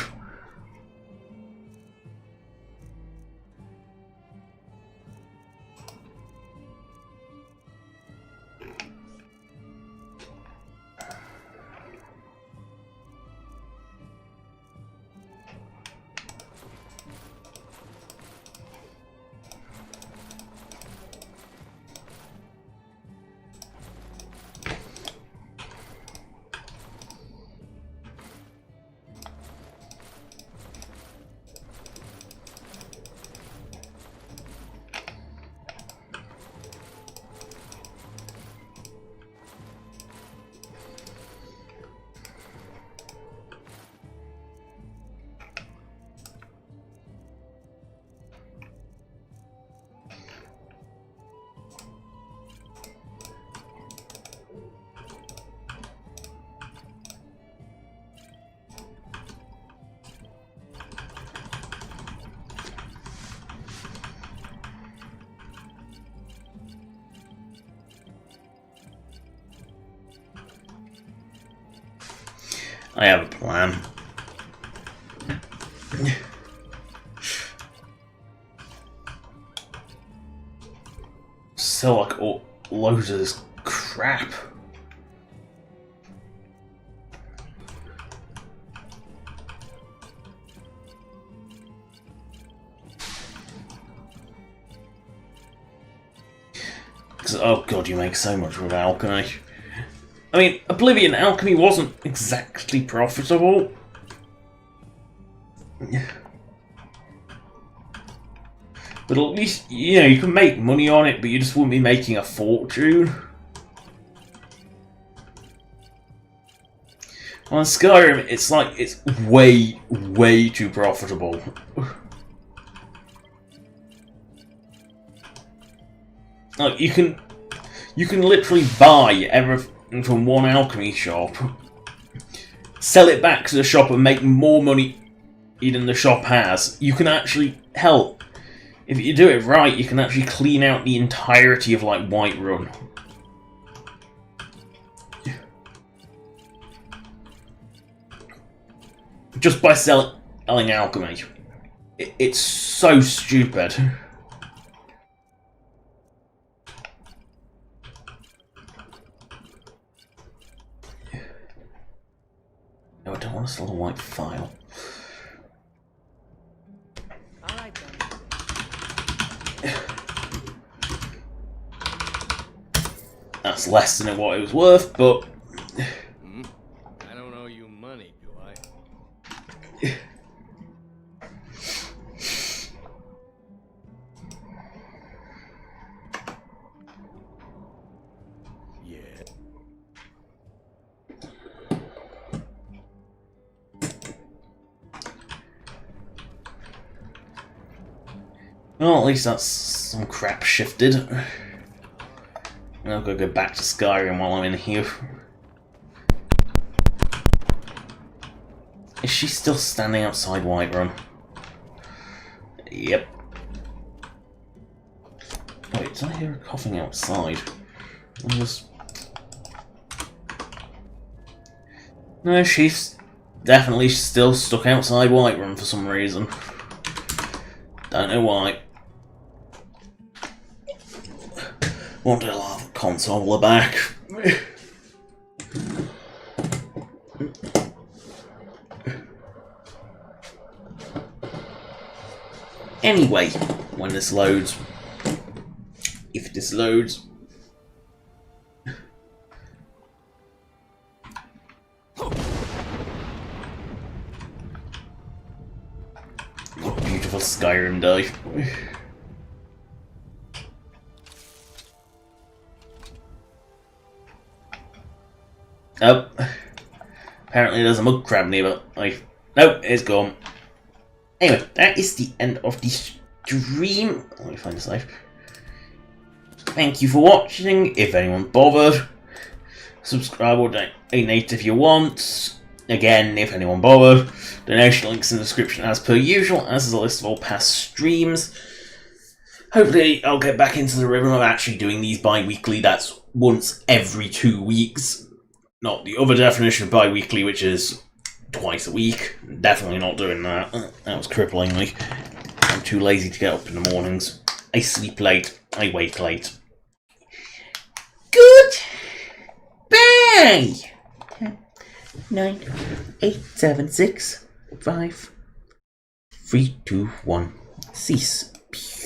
I have a plan. Sell like loads of this crap. Oh god, you make so much with alchemy. I mean, Oblivion alchemy wasn't exactly profitable. But at least, you know, you can make money on it, but you just wouldn't be making a fortune. On Skyrim, it's like, it's way, way too profitable. Like, you can literally buy everything from one alchemy shop, sell it back to the shop and make more money than the shop has. You can actually help. If you do it right, you can actually clean out the entirety of, like, Whiterun. Just by selling alchemy. It's so stupid. No, I don't want to sell a white file. Alright then. That's less than what it was worth, but... I don't owe you money, do I? Yeah. Well, at least that's some crap shifted. I've got to go back to Skyrim while I'm in here. Is she still standing outside Whiterun? Yep. Wait, did I hear her coughing outside? No, she's definitely still stuck outside Whiterun for some reason. Don't know why. Wanted to have a console back. Anyway, when this loads, if this loads, what a beautiful Skyrim day. Oh, apparently there's a mud crab nearby. Nope, it's gone. Anyway, that is the end of the stream. Let me find this live. Thank you for watching. If anyone bothered, subscribe or donate if you want. Again, if anyone bothered, donation links in the description as per usual, as is a list of all past streams. Hopefully, I'll get back into the rhythm of actually doing these bi-weekly. That's once every 2 weeks. Not the other definition of bi-weekly, which is twice a week. Definitely not doing that. That was cripplingly. I'm too lazy to get up in the mornings. I sleep late. I wake late. Good. Bye. 9, 8, 7, 6, 5, 3, 2, 1. Cease.